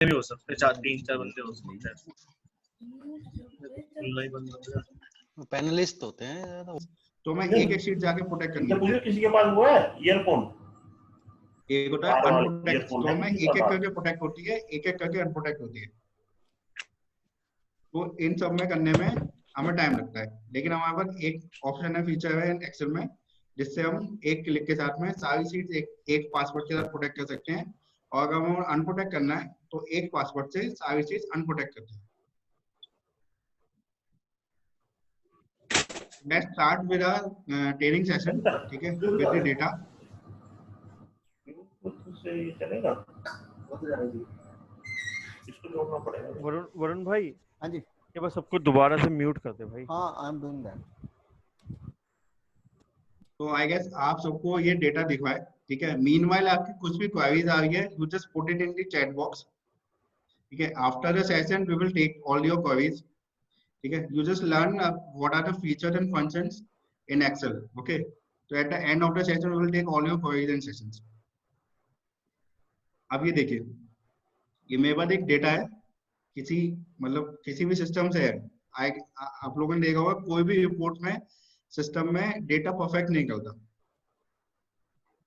भी हो सकते हैं, 3-4 बंदे हो सकते हैं। पैनलिस्ट होते हैं ज्यादा। तो मैं एक एक शीट जाके प्रोटेक्ट करनी है। मुझे किसी के पास वो है ईयरफोन, एक होता है अनप्रोटेक्ट, तो मैं एक एक करके प्रोटेक्ट होती है, एक एक करके अनप्रोटेक्ट होती है। तो इन सब में करने में हमें टाइम लगता है, लेकिन हमारे पास एक ऑप्शन है, फीचर है एक्सेल में, जिससे हम एक क्लिक के साथ में सारी शीट्स एक पासवर्ड के साथ प्रोटेक्ट कर सकते हैं। और अगर हमें अनप्रोटेक्ट करना है तो एक पासवर्ड से सारी शीट्स अनप्रोटेक्ट करते हैं। Let's start with our training session, ठीक है, with the data. चलेगा, इसको जोड़ना पड़ेगा। वरुण भाई, हाँ जी, ये बस सबको दोबारा से म्यूट कर दे भाई। हाँ, आई एम डूइंग दैट। तो आई गेस आप सबको ये डेटा दिखा है, ठीक है। मीनवाइल आपकी कुछ भी क्वेरीज आ रही है, you just put it in the chat box, ठीक है। After the session we will take all your queries, ठीक है। You just learn what are the features and functions in Excel, okay? So at the end of the session, we will take all your queries and sessions. अब ये देखिए, ये मेरे पास एक data है, किसी भी सिस्टम से है। आप लोगों ने देखा होगा कोई भी रिपोर्ट में सिस्टम में डेटा परफेक्ट नहीं निकलता।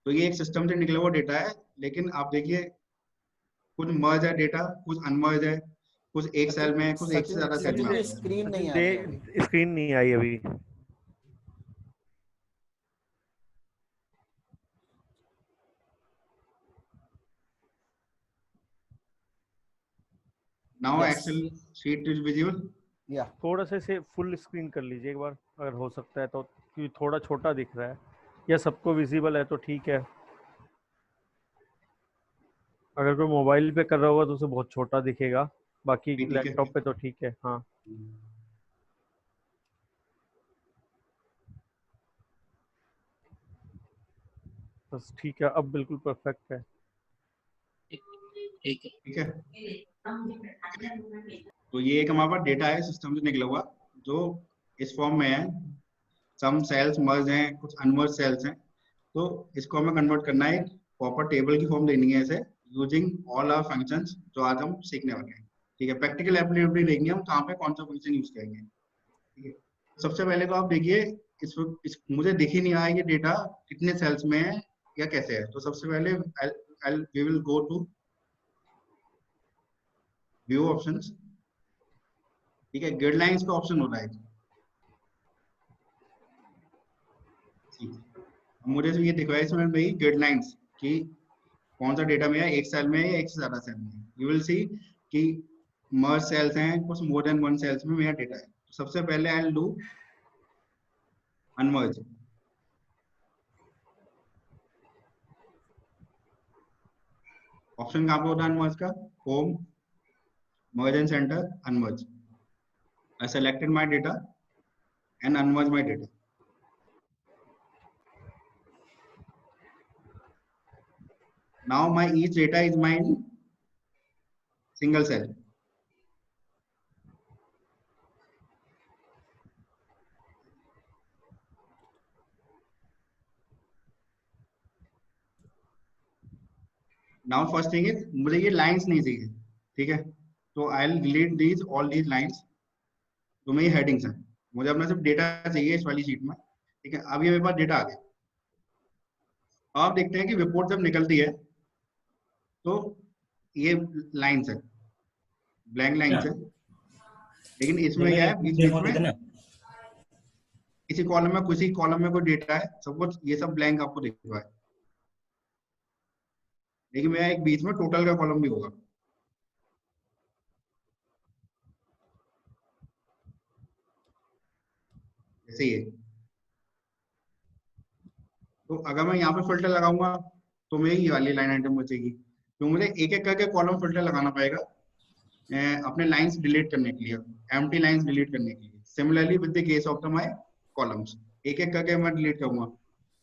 तो ये एक सिस्टम से निकला हुआ डेटा है, लेकिन आप देखिए कुछ मर्ज है डेटा, कुछ अनमर्ज है, कुछ एक सेल में, कुछ एक से ज्यादा सेल में। स्क्रीन नहीं आई, स्क्रीन नहीं आई अभी। Now Excel sheet is visible. या थोड़ा सा इसे फुल स्क्रीन कर लीजिए एक बार अगर हो सकता है तो, क्योंकि थोड़ा छोटा दिख रहा है। या सबको विजिबल है तो ठीक है, अगर कोई मोबाइल पे कर रहा होगा तो उसे बहुत छोटा दिखेगा, बाकी लैपटॉप पे तो ठीक है। हाँ, बस ठीक है, अब बिल्कुल परफेक्ट है। ठीक है, तो ये एक हमारे पास डेटा है सिस्टम से निकला हुआ, जो इस फॉर्म में है। सम सेल्स मर्ज हैं, कुछ अनमर्ज सेल्स हैं, तो इसको हमें कन्वर्ट करना है, प्रॉपर टेबल की फॉर्म देनी है इसे, यूजिंग ऑल आवर फंक्शंस जो आज हम सीखने वाले हैं, ठीक है। प्रैक्टिकल एप्लीकेबिलिटी देखेंगे हम कहाँ पे कौन सा फंक्शन यूज करेंगे, ठीक है। सबसे पहले तो आप देखिए मुझे दिख ही नहीं रहा है ये डेटा कितने सेल्स में है या कैसे है। तो सबसे पहले we will go to view options, ठीक है। गाइडलाइंस का ऑप्शन होता है, मुझे ये दिख रहा है इसमें भाई गाइडलाइंस कि कौन सा डेटा में है, एक सेल में है या एक से ज्यादा सेल में। यू विल सी कि मर्ज सेल्स हैं, कुछ मोर देन वन सेल्स में मेरा डेटा है। तो सबसे पहले I will do unmerge. Option कहाँ पे होता है अनमर्ज का? Home, merge and center, unmerge. I selected my data and unmerge my data. Now my each data is my single cell. Now first thing is मुझे ये lines नहीं चाहिए, ठीक है। तो I'll delete these all these lines, जो मेरी headings हैं। मुझे अपना सिर्फ डेटा चाहिए इस वाली शीट में, ठीक है। अब ये मेरे पास डेटा आ गया। आप देखते हैं कि रिपोर्ट जब निकलती है तो ये लाइन्स है, ब्लैंक लाइन्स है, लेकिन इसमें क्या है बीच में किसी कॉलम में कोई डेटा है, सब कुछ ये सब ब्लैंक आपको दिख रहा है, लेकिन मेरा एक बीच में टोटल का कॉलम भी होगा। जैसे ये, तो अगर मैं यहाँ पे फिल्टर लगाऊंगा तो मेरी ये वाली लाइन आइटम बचेगी। तो मुझे एक एक करके कॉलम फिल्टर लगाना पड़ेगा अपने लाइंस डिलीट करने के लिए, एम्प्टी लाइंस डिलीट करने के लिए। Similarly with the case of the my columns, एक एक करके मैं डिलीट करूंगा।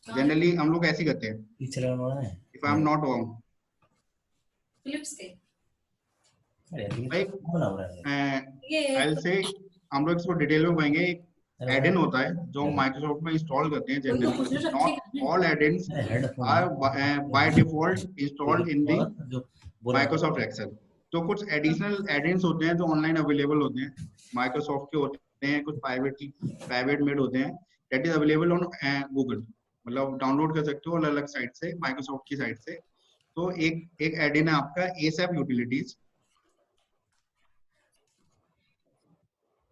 जनरली हम लोग ऐसे करते हैं, if I am not wrong. I'll say हम लोग इसको डिटेल में पढ़ेंगे। एड इन होता है जो माइक्रोसॉफ्ट में इंस्टॉल करते हैं generally. Not all add-ins are by default installed in the Microsoft Excel, तो कुछ एडिशनल एड-इन्स होते हैं जो ऑनलाइन अवेलेबल होते हैं, माइक्रोसॉफ्ट के होते हैं, कुछ प्राइवेट मेड होते हैं, that is available on Google, मतलब डाउनलोड कर सकते हो अलग अलग साइट से, माइक्रोसॉफ्ट की साइट से। तो एक एड इन है आपका एसएप यूटिलिटीज।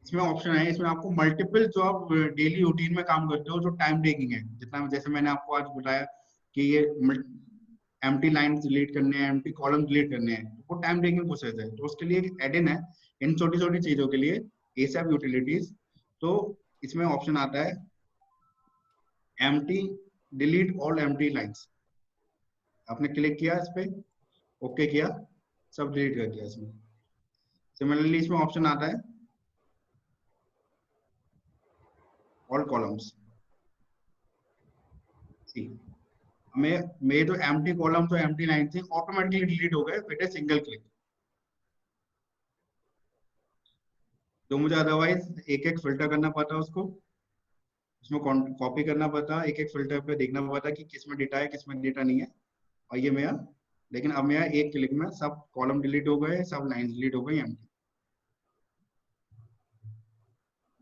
इसमें ऑप्शन है, इसमें आपको मल्टीपल जो आप डेली रूटीन में काम करते हो, जो टाइम टेकिंग है, जितना जैसे मैंने आपको आज बताया कि ये एम्प्टी लाइन डिलीट करने हैं, एम्प्टी कॉलम डिलीट करने हैं, वो टाइम टेकिंग प्रोसेस है। तो उसके लिए एक एड इन है इन छोटी छोटी चीजों के लिए, एसएप यूटिलिटीज। तो इसमें ऑप्शन आता है empty delete all empty lines. आपने क्लिक किया इस पे, ओके किया, सब डिलीट कर दिया इसमें। सिमिलरली इसमें ऑप्शन आता है ऑल कॉलम्स। मेरे जो एम्प्टी कॉलम तो एम्प्टी लाइन थी ऑटोमेटिकली डिलीट हो गए विद ए सिंगल क्लिक। तो मुझे अदरवाइज एक एक फिल्टर करना पड़ता उसको, उसमें कॉपी करना पड़ता, एक एक फिल्टर पे देखना पड़ता कि किसमें डेटा है किसमें डेटा नहीं है। और ये मेरा, लेकिन अब मेरा एक क्लिक में सब कॉलम डिलीट हो गए, सब लाइन डिलीट हो गई empty.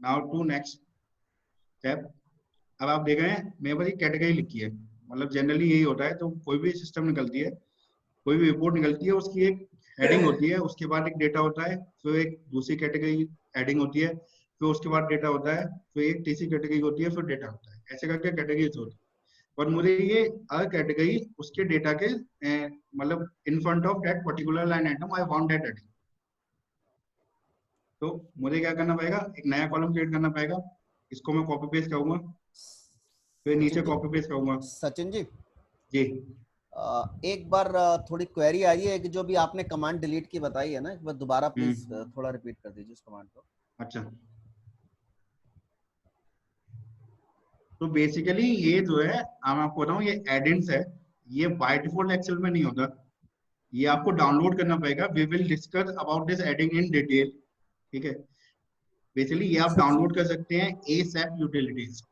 Now to next step. अब आप देख रहे हैं मेरे पास एक कैटेगरी लिखी है, मतलब जनरली यही होता है, तो कोई भी सिस्टम निकलती है, कोई भी रिपोर्ट निकलती है, उसकी एक हेडिंग होती है, उसके बाद एक डेटा होता है, फिर एक दूसरी कैटेगरी हेडिंग होती है, फिर उसके बाद डेटा होता है, फिर एक तीसरी कैटेगरी होती है, फिर डेटा होता है, ऐसे करके कैटेगरीज होती है। और मुझे ये हर कैटेगरी उसके डेटा के मतलब in front of that particular line item I want that heading. तो मुझे क्या करना पड़ेगा, एक नया कॉलम क्रिएट करना पड़ेगा, इसको मैं कॉपी पेस्ट करूंगा, फिर नीचे कॉपी पेस्ट करूंगा। सचिन जी, जी एक बार थोड़ी क्वेरी आई है कि जो भी आपने कमांड डिलीट की बताई है ना, एक बार दोबारा प्लीज थोड़ा रिपीट कर दीजिए उस कमांड को। अच्छा, तो बेसिकली ये जो है, मैं आपको बताऊं, ये एडिंस है, ये बाय डिफॉल्ट एक्सेल में नहीं होता, ये आपको डाउनलोड करना पड़ेगा। We will discuss about this adding in detail, ठीक है। बेसिकली ये आप डाउनलोड कर सकते हैं एसएप यूटिलिटीज।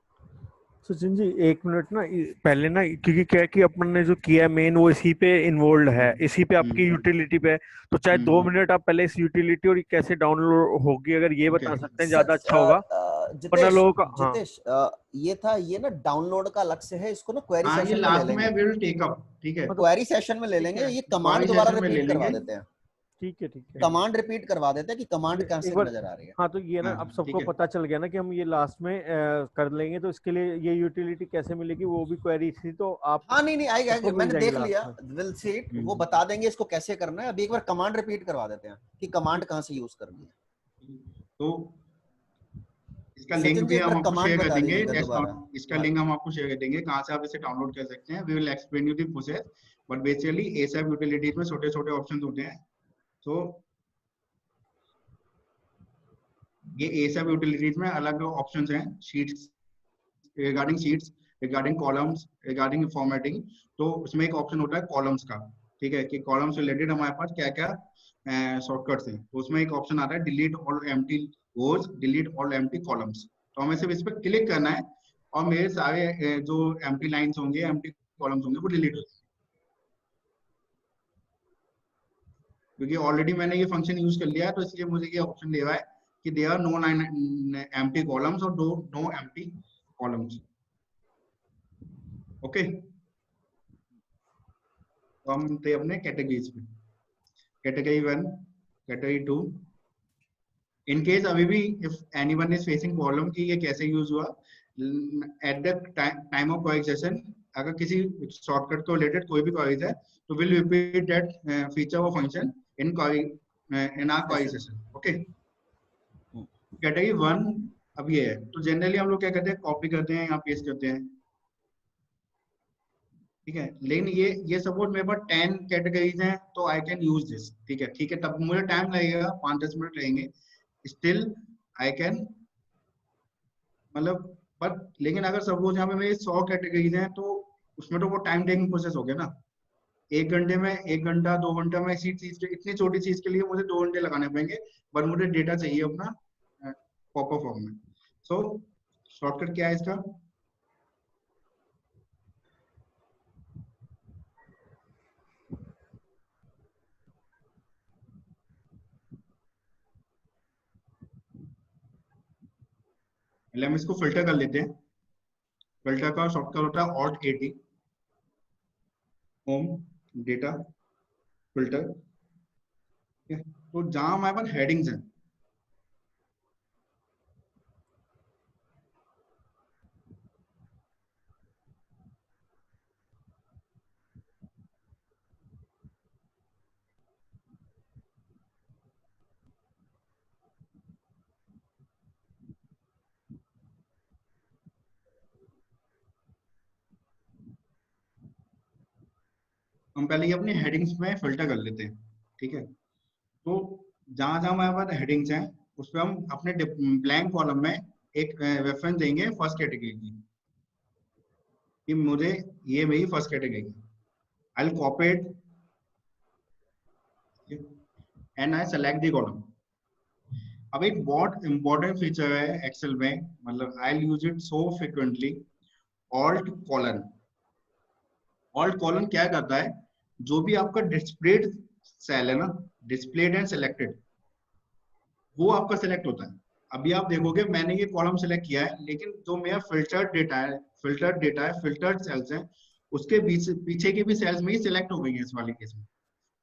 सचिन जी एक मिनट ना, पहले ना, क्योंकि क्या है कि अपन ने जो किया मेन वो इसी पे इन्वॉल्व है, इसी पे आपकी यूटिलिटी पे, तो चाहे 2 मिनट आप पहले इस यूटिलिटी और कैसे डाउनलोड होगी अगर ये बता सकते हैं ज्यादा अच्छा होगा, वरना जितेश, लोगों का। हाँ जितेश ये था, ये ना डाउनलोड का अलग से है, इसको ना क्वेरी हाँ, ये सेशन में ले लास्ट में लेंगे, विल टेक अप, ठीक है, क्वेरी सेशन में ले ठीक लेंगे। है, ये क्वेरी कमांड दोबारा सेशन में ले रिपीट करवा लेंगे। देते हैं, ठीक है। कमांड रिपीट करवा देते हैं कि कमांड एक कैसे बार, नजर आ रही है। हाँ तो ये ना हाँ अब ठीक सबको है, पता चल गया ना कि हम ये लास्ट में कर लेंगे, तो इसके लिए ये यूटिलिटी कैसे मिलेगी वो भी क्वेरी थी, तो आप हाँ नहीं आएगा, सबको मिल मैंने जाएगी देख लिया, लास्ट में। विल सी इट, वो बता देंगे इसको कैसे करना है। अभी एक बार कमांड रिपीट करवा देते हैं कि कमांड कहाँ से यूज करनी है। तो इसका लिंक सचिन जी भी एक हम बार आपको कमांड शेयर कर बता देंगे, दीजिएगा दोबारा। इसका लिंक हम आपको शेयर कर देंगे कहाँ से आप इसे डाउनलोड कर सकते हैं। We will explain you the process, but basically ASAP utilities में छोटे छोटे ऑप्शन होते हैं। तो ये एसएप यूटिलिटीज में अलग ऑप्शंस हैं, sheets, regarding columns, regarding formatting. तो उसमें एक ऑप्शन होता है कॉलम्स का, ठीक है, कि कॉलम्स रिलेटेड हमारे पास क्या क्या शॉर्टकट्स हैं। तो उसमें एक ऑप्शन आता है डिलीट ऑल एम्प्टी रोज, डिलीट ऑल एम्प्टी कॉलम्स। तो हमें सिर्फ इस पर क्लिक करना है और मेरे सारे जो एम्प्टी लाइंस होंगे, एम्प्टी कॉलम्स होंगे, वो डिलीट हो जाएंगे। क्योंकि ऑलरेडी मैंने ये फंक्शन यूज कर लिया है, तो इसलिए मुझे ये ऑप्शन दे रहा है कि there are no line empty columns और नो एम्प्टी कॉलम्स। ओके, तो हम थे अपने कैटेगरीज पे, कैटेगरी 1, कैटेगरी 2। इन केस अभी भी if anyone is facing problem कि ये कैसे यूज हुआ, at the time of query session, अगर किसी शॉर्टकट को रिलेटेड कोई भी क्वेरीज है, तो विल रिपीट दैट फीचर और function in our query session. Okay, category 1 अब ये है। तो जनरली हम लोग क्या करते हैं, कॉपी करते हैं या पेस्ट करते हैं, ठीक है। लेकिन ये सपोज मेरे पास 10 कैटेगरीज हैं, तो आई कैन यूज दिस, ठीक है, तब मुझे टाइम लगेगा, 5-10 मिनट लगेंगे, स्टिल आई कैन, मतलब, पर लेकिन अगर सपोज यहाँ पे मेरी 100 कैटेगरीज हैं, तो उसमें तो वो टाइम टेकिंग प्रोसेस हो गया ना। 1 घंटे में, 1 घंटा 2 घंटा में इसी चीज के, इतनी छोटी चीज के लिए मुझे 2 घंटे लगाने पड़ेंगे, पर मुझे डेटा चाहिए अपना प्रॉपर फॉर्म में। सो शॉर्टकट क्या है इसका, पहले हम इसको फिल्टर कर लेते हैं। फिल्टर का शॉर्टकट होता है Alt AT, home, data, filter. ठीक है, तो जहां हमारे पास हेडिंग्स हैं, हम पहले ये अपने हेडिंग्स में फिल्टर कर लेते हैं। ठीक है, तो जहां जहां हमारे पास हेडिंग्स हैं उस पर हम अपने ब्लैंक कॉलम में एक रेफरेंस देंगे फर्स्ट कैटेगरी की, कि मुझे ये मेरी फर्स्ट कैटेगरी की। I will copy it and I select the column. अब एक बहुत इंपॉर्टेंट फीचर है एक्सेल में, मतलब I use it so frequently, alt colon. Alt colon क्या करता है, जो भी आपका डिस्प्लेड सेल है ना, डिस्प्लेड एंड सिलेक्टेड, वो आपका सिलेक्ट होता है। अभी आप देखोगे मैंने ये कॉलम सिलेक्ट किया है, लेकिन जो मेरा फिल्टर्ड डेटा है, फिल्टर्ड सेल्स हैं, उसके पीछे की भी सेल्स में ही सिलेक्ट हो गई है इस वाले केस में।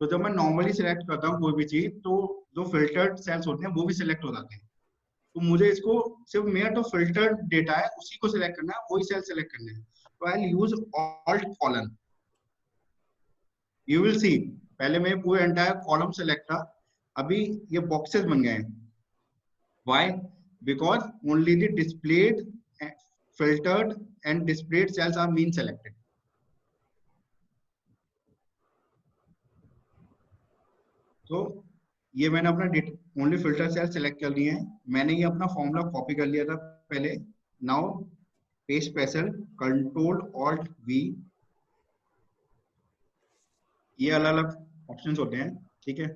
तो जब मैं नॉर्मली सिलेक्ट करता हूँ कोई भी चीज, तो जो फिल्टर्ड सेल्स होते हैं वो भी सिलेक्ट हो जाते हैं। तो मुझे इसको सिर्फ मेरा जो फिल्टर्ड डेटा है उसी को सिलेक्ट करना है, वही सेल सिलेक्ट करना है। तो I will use alt colon. You will see, पहले मेरे पूरे एंटायर कॉलम सिलेक्ट था, अभी ये बॉक्सेस बन गए हैं। Why? Because only the displayed, filtered and displayed cells are being selected. तो ये मैंने अपना ओनली फिल्टर सेल सेलेक्ट कर लिए हैं। मैंने ये अपना फॉर्मूला कॉपी कर लिया था पहले। Now paste special control alt we, ये अलग अलग ऑप्शंस होते हैं। ठीक है,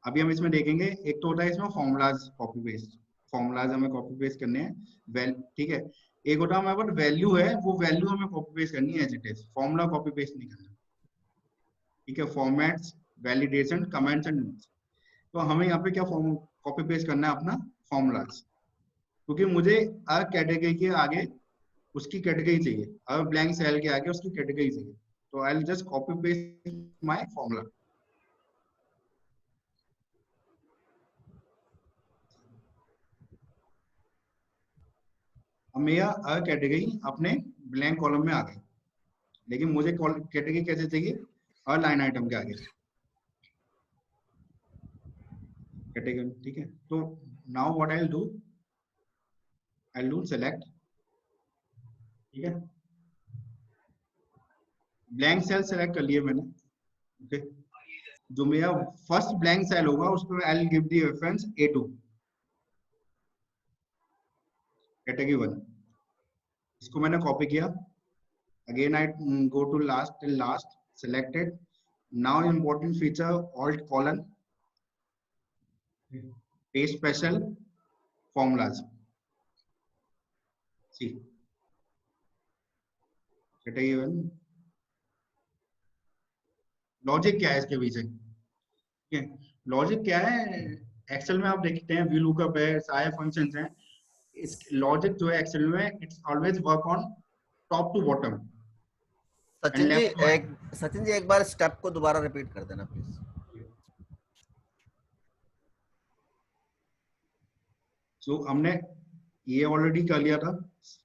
अभी हम इसमें देखेंगे, एक तो होता है इसमें फॉर्मूलाज कॉपी पेस्ट, फॉर्मूलाज हमें कॉपी पेस्ट करने हैं। ठीक है, एक होता है हमारे पास वैल्यू है, वो वैल्यू हमें कॉपी पेस्ट करनी है as it is, formula copy paste नहीं करना। ठीक है, formats, validation, comments and notes. तो हमें यहाँ पे क्या कॉपी पेस्ट करना है, अपना फॉर्मूलाज, क्योंकि मुझे हर कैटेगरी के आगे उसकी कैटेगरी चाहिए, हर ब्लैंक सेल के आगे उसकी कैटेगरी चाहिए। तो I will just copy paste my formula. अब मेरा हर कैटेगरी अपने ब्लैंक कॉलम में आ गई, लेकिन मुझे कैटेगरी कैसे चाहिए, हर लाइन आइटम के आगे कैटेगरी। ठीक है, तो now what I will do, I will do select. ठीक है, ब्लैंक सेल सेलेक्ट कर लिए मैंने। ओके, जो मेरा फर्स्ट ब्लैंक सेल होगा उस पर I will give the reference A2, category 1। इसको मैंने कॉपी किया, again I go to last till last, selected. Now important feature, alt colon, paste special, formulas. See, logic क्या है इसके पीछे? ठीक है, लॉजिक क्या है, एक्सेल में आप देखते हैं वी लुकअप है, सारे फंक्शंस हैं। इस लॉजिक जो है एक्सेल में, it's always work on top to bottom. Sachin ji एक बार स्टेप को दोबारा रिपीट कर देना प्लीज। सो हमने ये ऑलरेडी कर लिया था,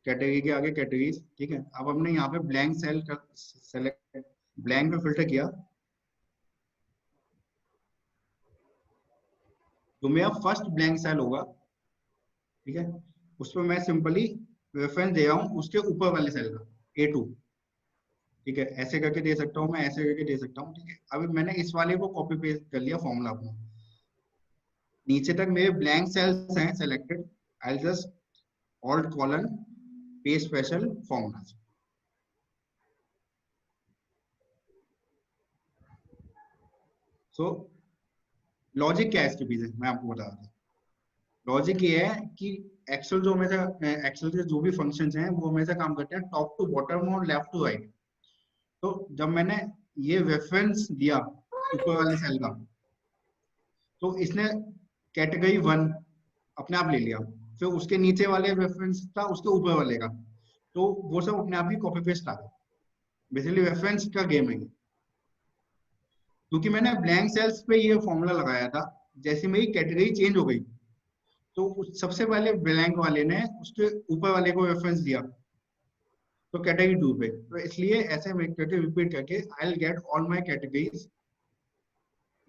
कैटेगरी के आगे कैटेगरीज। ठीक है, अब हमने यहाँ पे ब्लैंक सेल का सेलेक्ट, ब्लैंक पे फिल्टर किया, तो मेरा फर्स्ट ब्लैंक सेल होगा। ठीक है, उस पर मैं सिंपली रेफरेंस दे रहा हूँ उसके ऊपर वाले सेल का, A2। ठीक है, ऐसे करके दे सकता हूँ मैं, ऐसे करके दे सकता हूँ। ठीक है, अभी मैंने इस वाले को कॉपी पेस्ट कर लिया फॉर्मूला अपना, नीचे तक मेरे ब्लैंक सेल्स हैं selected. I just alt colon paste special formulas. So logic क्या है इसके पीछे, मैं आपको बता रहा था। लॉजिक ये है कि एक्सेल जो हमेशा, एक्सेल के जो भी फंक्शंस हैं वो हमेशा काम करते हैं टॉप टू बॉटम और लेफ्ट टू राइट। तो जब मैंने ये रेफरेंस दिया ऊपर वाले सेल का, तो इसने कैटेगरी 1 अपने आप ले लिया। फिर उसके नीचे वाले रेफरेंस था उसके ऊपर वाले का, तो वो सब अपने आप ही कॉपी पेस्ट आ गया। बेसिकली रेफरेंस का गेम है ये। क्योंकि मैंने ब्लैंक सेल्स पे ये फॉर्मूला लगाया था, जैसे मेरी कैटेगरी चेंज हो गई तो सबसे पहले ब्लैंक वाले ने उसके ऊपर वाले को रेफरेंस दिया, तो कैटेगरी 2 पे, तो इसलिए ऐसे मैं करके रिपीट करके I will get all my categories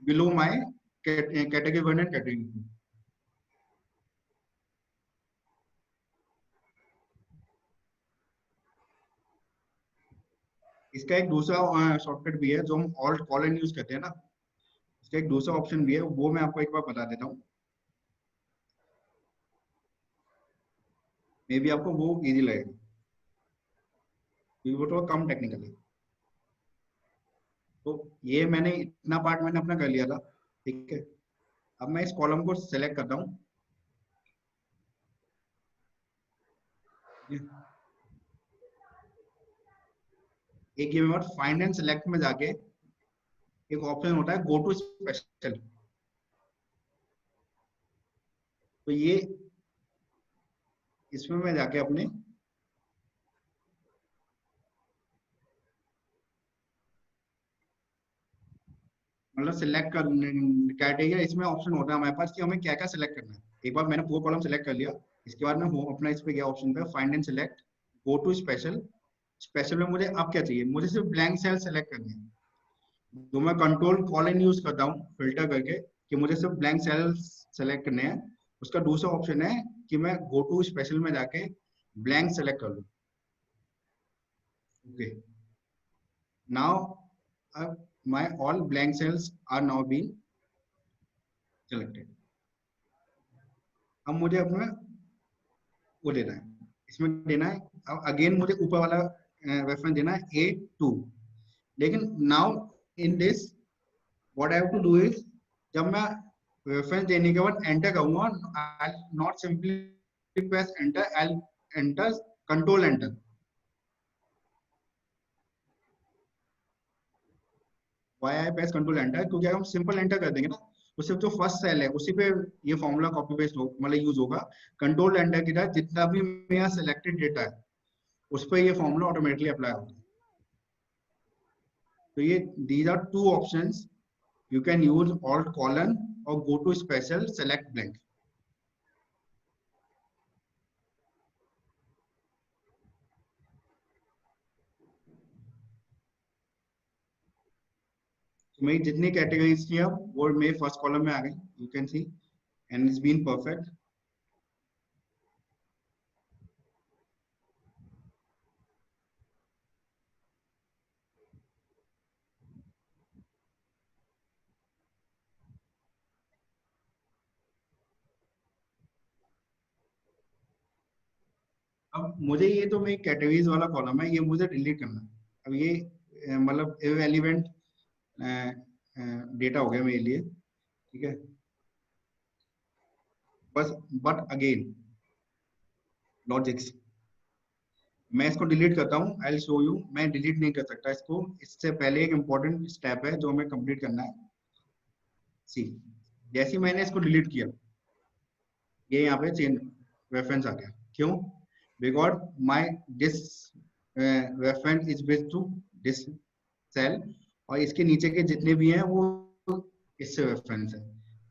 below my category 1 and category 2। इसका एक दूसरा शॉर्टकट भी है जो हम ऑल्ट कॉलन यूज करते हैं ना, इसका एक दूसरा ऑप्शन भी है, वो मैं आपको एक बार बता देता हूँ, मे बी आपको वो इजी लगेगा क्योंकि वो थोड़ा कम टेक्निकल है। तो ये मैंने इतना पार्ट मैंने अपना कर लिया था, ठीक है। अब मैं इस कॉलम को सेलेक्ट करता हूँ, एक ये मेरे पास फाइंड एंड सेलेक्ट में जाके एक ऑप्शन होता है गो टू स्पेशल, तो ये इसमें मैं जाके अपने मतलब सिलेक्ट कर कैटेगरी, इसमें ऑप्शन होता है हमारे पास कि हमें क्या क्या सिलेक्ट करना है। एक बार मैंने पूरा कॉलम सिलेक्ट कर लिया, इसके बाद मैं अपना इस पे गया ऑप्शन पे find and select go to special. Special में मुझे अब क्या चाहिए, मुझे सिर्फ ब्लैंक सेल सेलेक्ट करनी है, तो मैं कंट्रोल कॉलन यूज करता हूँ फिल्टर करके कि मुझे सिर्फ ब्लैंक सेल सेलेक्ट करने हैं। उसका दूसरा ऑप्शन है कि मैं गो टू स्पेशल में जाके ब्लैंक सेलेक्ट कर लूँ। Okay, now my all blank cells are now being selected। अब मुझे अपना वो देना है, इसमें देना है, अब अगेन मुझे ऊपर वाला रेफरेंस देना है A2। लेकिन now in this what I have to do is, जब मैं रेफरेंस देने के बाद एंटर करूंगा, I not simply press enter, I enter control enter. Why I press control enter, क्योंकि अगर हम सिंपल एंटर कर देंगे ना तो सिर्फ जो फर्स्ट सेल है उसी पे ये फॉर्मूला कॉपी पेस्ट हो मतलब यूज होगा। कंट्रोल एंटर की तरह जितना भी मेरा सिलेक्टेड डेटा है उस पर ये फॉर्मूला ऑटोमेटिकली अप्लाई होगा। तो ये these are two options, you can use alt colon और go to special select blank. तो मेरी जितनी कैटेगरीज थी अब वो मेरे फर्स्ट कॉलम में आ गई, you can see, and it's been perfect. अब मुझे ये तो मेरी कैटेगरीज वाला कॉलम है, ये मुझे डिलीट करना है। अब ये मतलब इररिलेवेंट डेटा हो गया मेरे लिए, ठीक है। बस बट अगेन लॉजिक्स, मैं इसको डिलीट करता हूँ, आई विल शो यू। मैं डिलीट नहीं कर सकता इसको, इससे पहले एक इंपॉर्टेंट स्टेप है जो हमें कंप्लीट करना है। सी, जैसे ही मैंने इसको डिलीट किया ये यहाँ पे चेंज रेफरेंस आ गया, क्यों? Because my this reference is based to this cell, और इसके नीचे के जितने भी हैं वो इससे रेफरेंस है।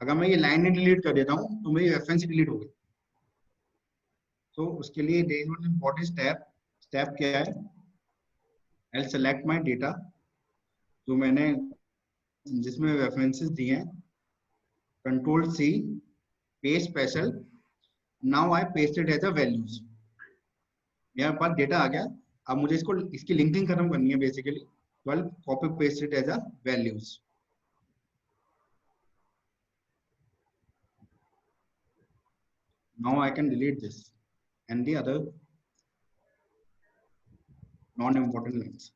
अगर मैं ये लाइन डिलीट कर देता हूँ तो मेरी रेफरेंस डिलीट हो गई। तो उसके लिए there is one important step. Step क्या है, आई सेलेक्ट माय डेटा जो मैंने जिसमें रेफरेंसेस दिए हैं, control C paste special, now I paste it as a values. मेरे पास डेटा आ गया, अब मुझे इसको इसकी लिंकिंग खत्म करनी है बेसिकली, तो I copy paste it as a values. Now I can delete this and the other non-important lines।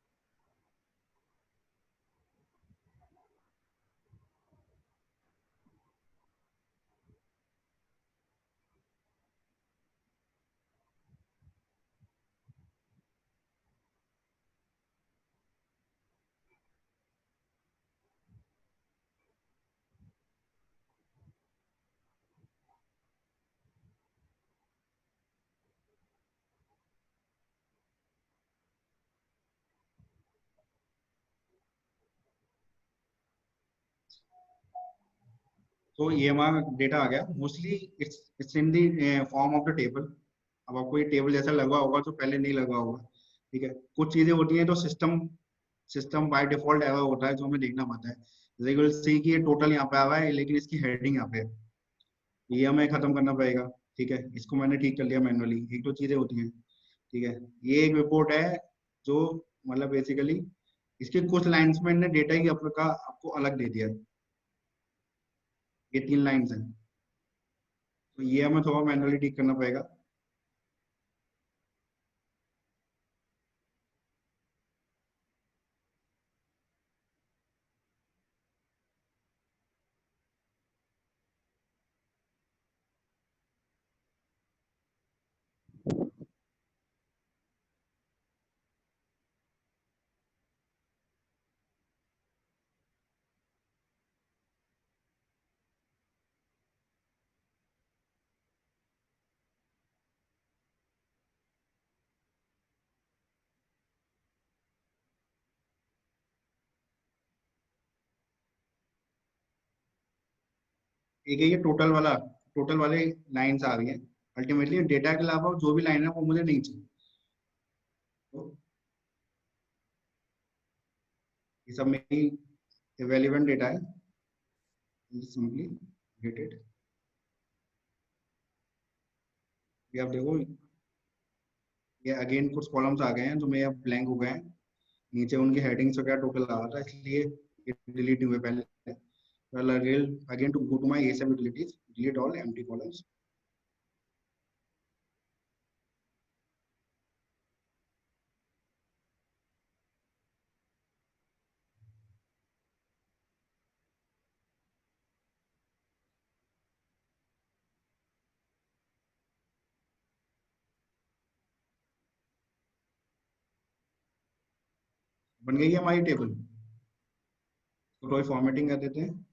तो ये हमारा डेटा आ गया। Mostly it's in the form of the table. अब आपको ये टेबल जैसा लगा होगा तो पहले नहीं लगा होगा, ठीक है। कुछ चीजें होती हैं तो system system by default error होता है जो हमें देखना पड़ता है। जैसे कि सी कि ये टोटल यहाँ पे आ रहा है लेकिन इसकी हेडिंग यहाँ पे है, ये हमें खत्म करना पड़ेगा, ठीक है। इसको मैंने ठीक कर लिया मैनुअली, एक दो चीजें होती हैं, ठीक है। ये एक रिपोर्ट है जो मतलब बेसिकली इसके कुछ लाइंस में डेटा ही आपका आपको अलग दे दिया है। ये 3 लाइंस हैं, तो ये हमें थोड़ा मैनुअली ठीक करना पड़ेगा। ठीक है, ये टोटल वाले लाइंस आ रही हैं। अल्टीमेटली डेटा के अलावा जो भी लाइन है वो मुझे नहीं चाहिए, तो ये सब में ही इवेलेवेंट डेटा है, सिंपली गेट इट। ये आप देखो, ये अगेन कुछ कॉलम्स आ गए हैं जो मेरे अब ब्लैंक हो गए हैं। नीचे उनकी हेडिंग्स वगैरह टोटल आ रहा था, इसलिए ये डिलीट हुए पहले। well, again to go to my ASM utilities, delete all empty columns. बन गई है हमारी टेबल, तो थोड़ी फॉर्मेटिंग कर देते हैं।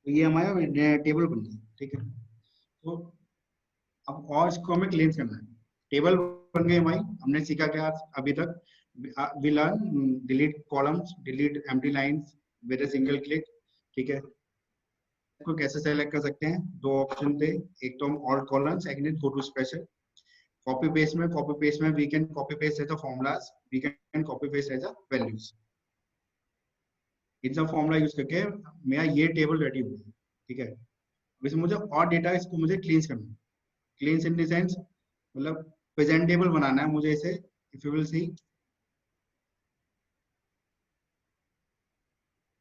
तो ये हमारा टेबल बन गया, ठीक है। तो अब और इसको हमें क्लेंस करना है। टेबल बन गई हमारी, हमने सीखा क्या अभी तक? We learn delete columns, delete empty lines with a single click, ठीक है। इसको कैसे सेलेक्ट कर सकते हैं? दो ऑप्शन थे, एक तो हम all column, second is go to special. Copy paste में we can copy paste as a formulas, we can copy paste as a values. इन सब फॉर्मूला यूज करके मेरा ये टेबल रेडी हो गया, ठीक है। अब इसमें मुझे और डेटा, इसको मुझे क्लींस करना है। क्लींस इन द सेंस मतलब प्रेजेंटेबल बनाना है मुझे इसे। If you will see,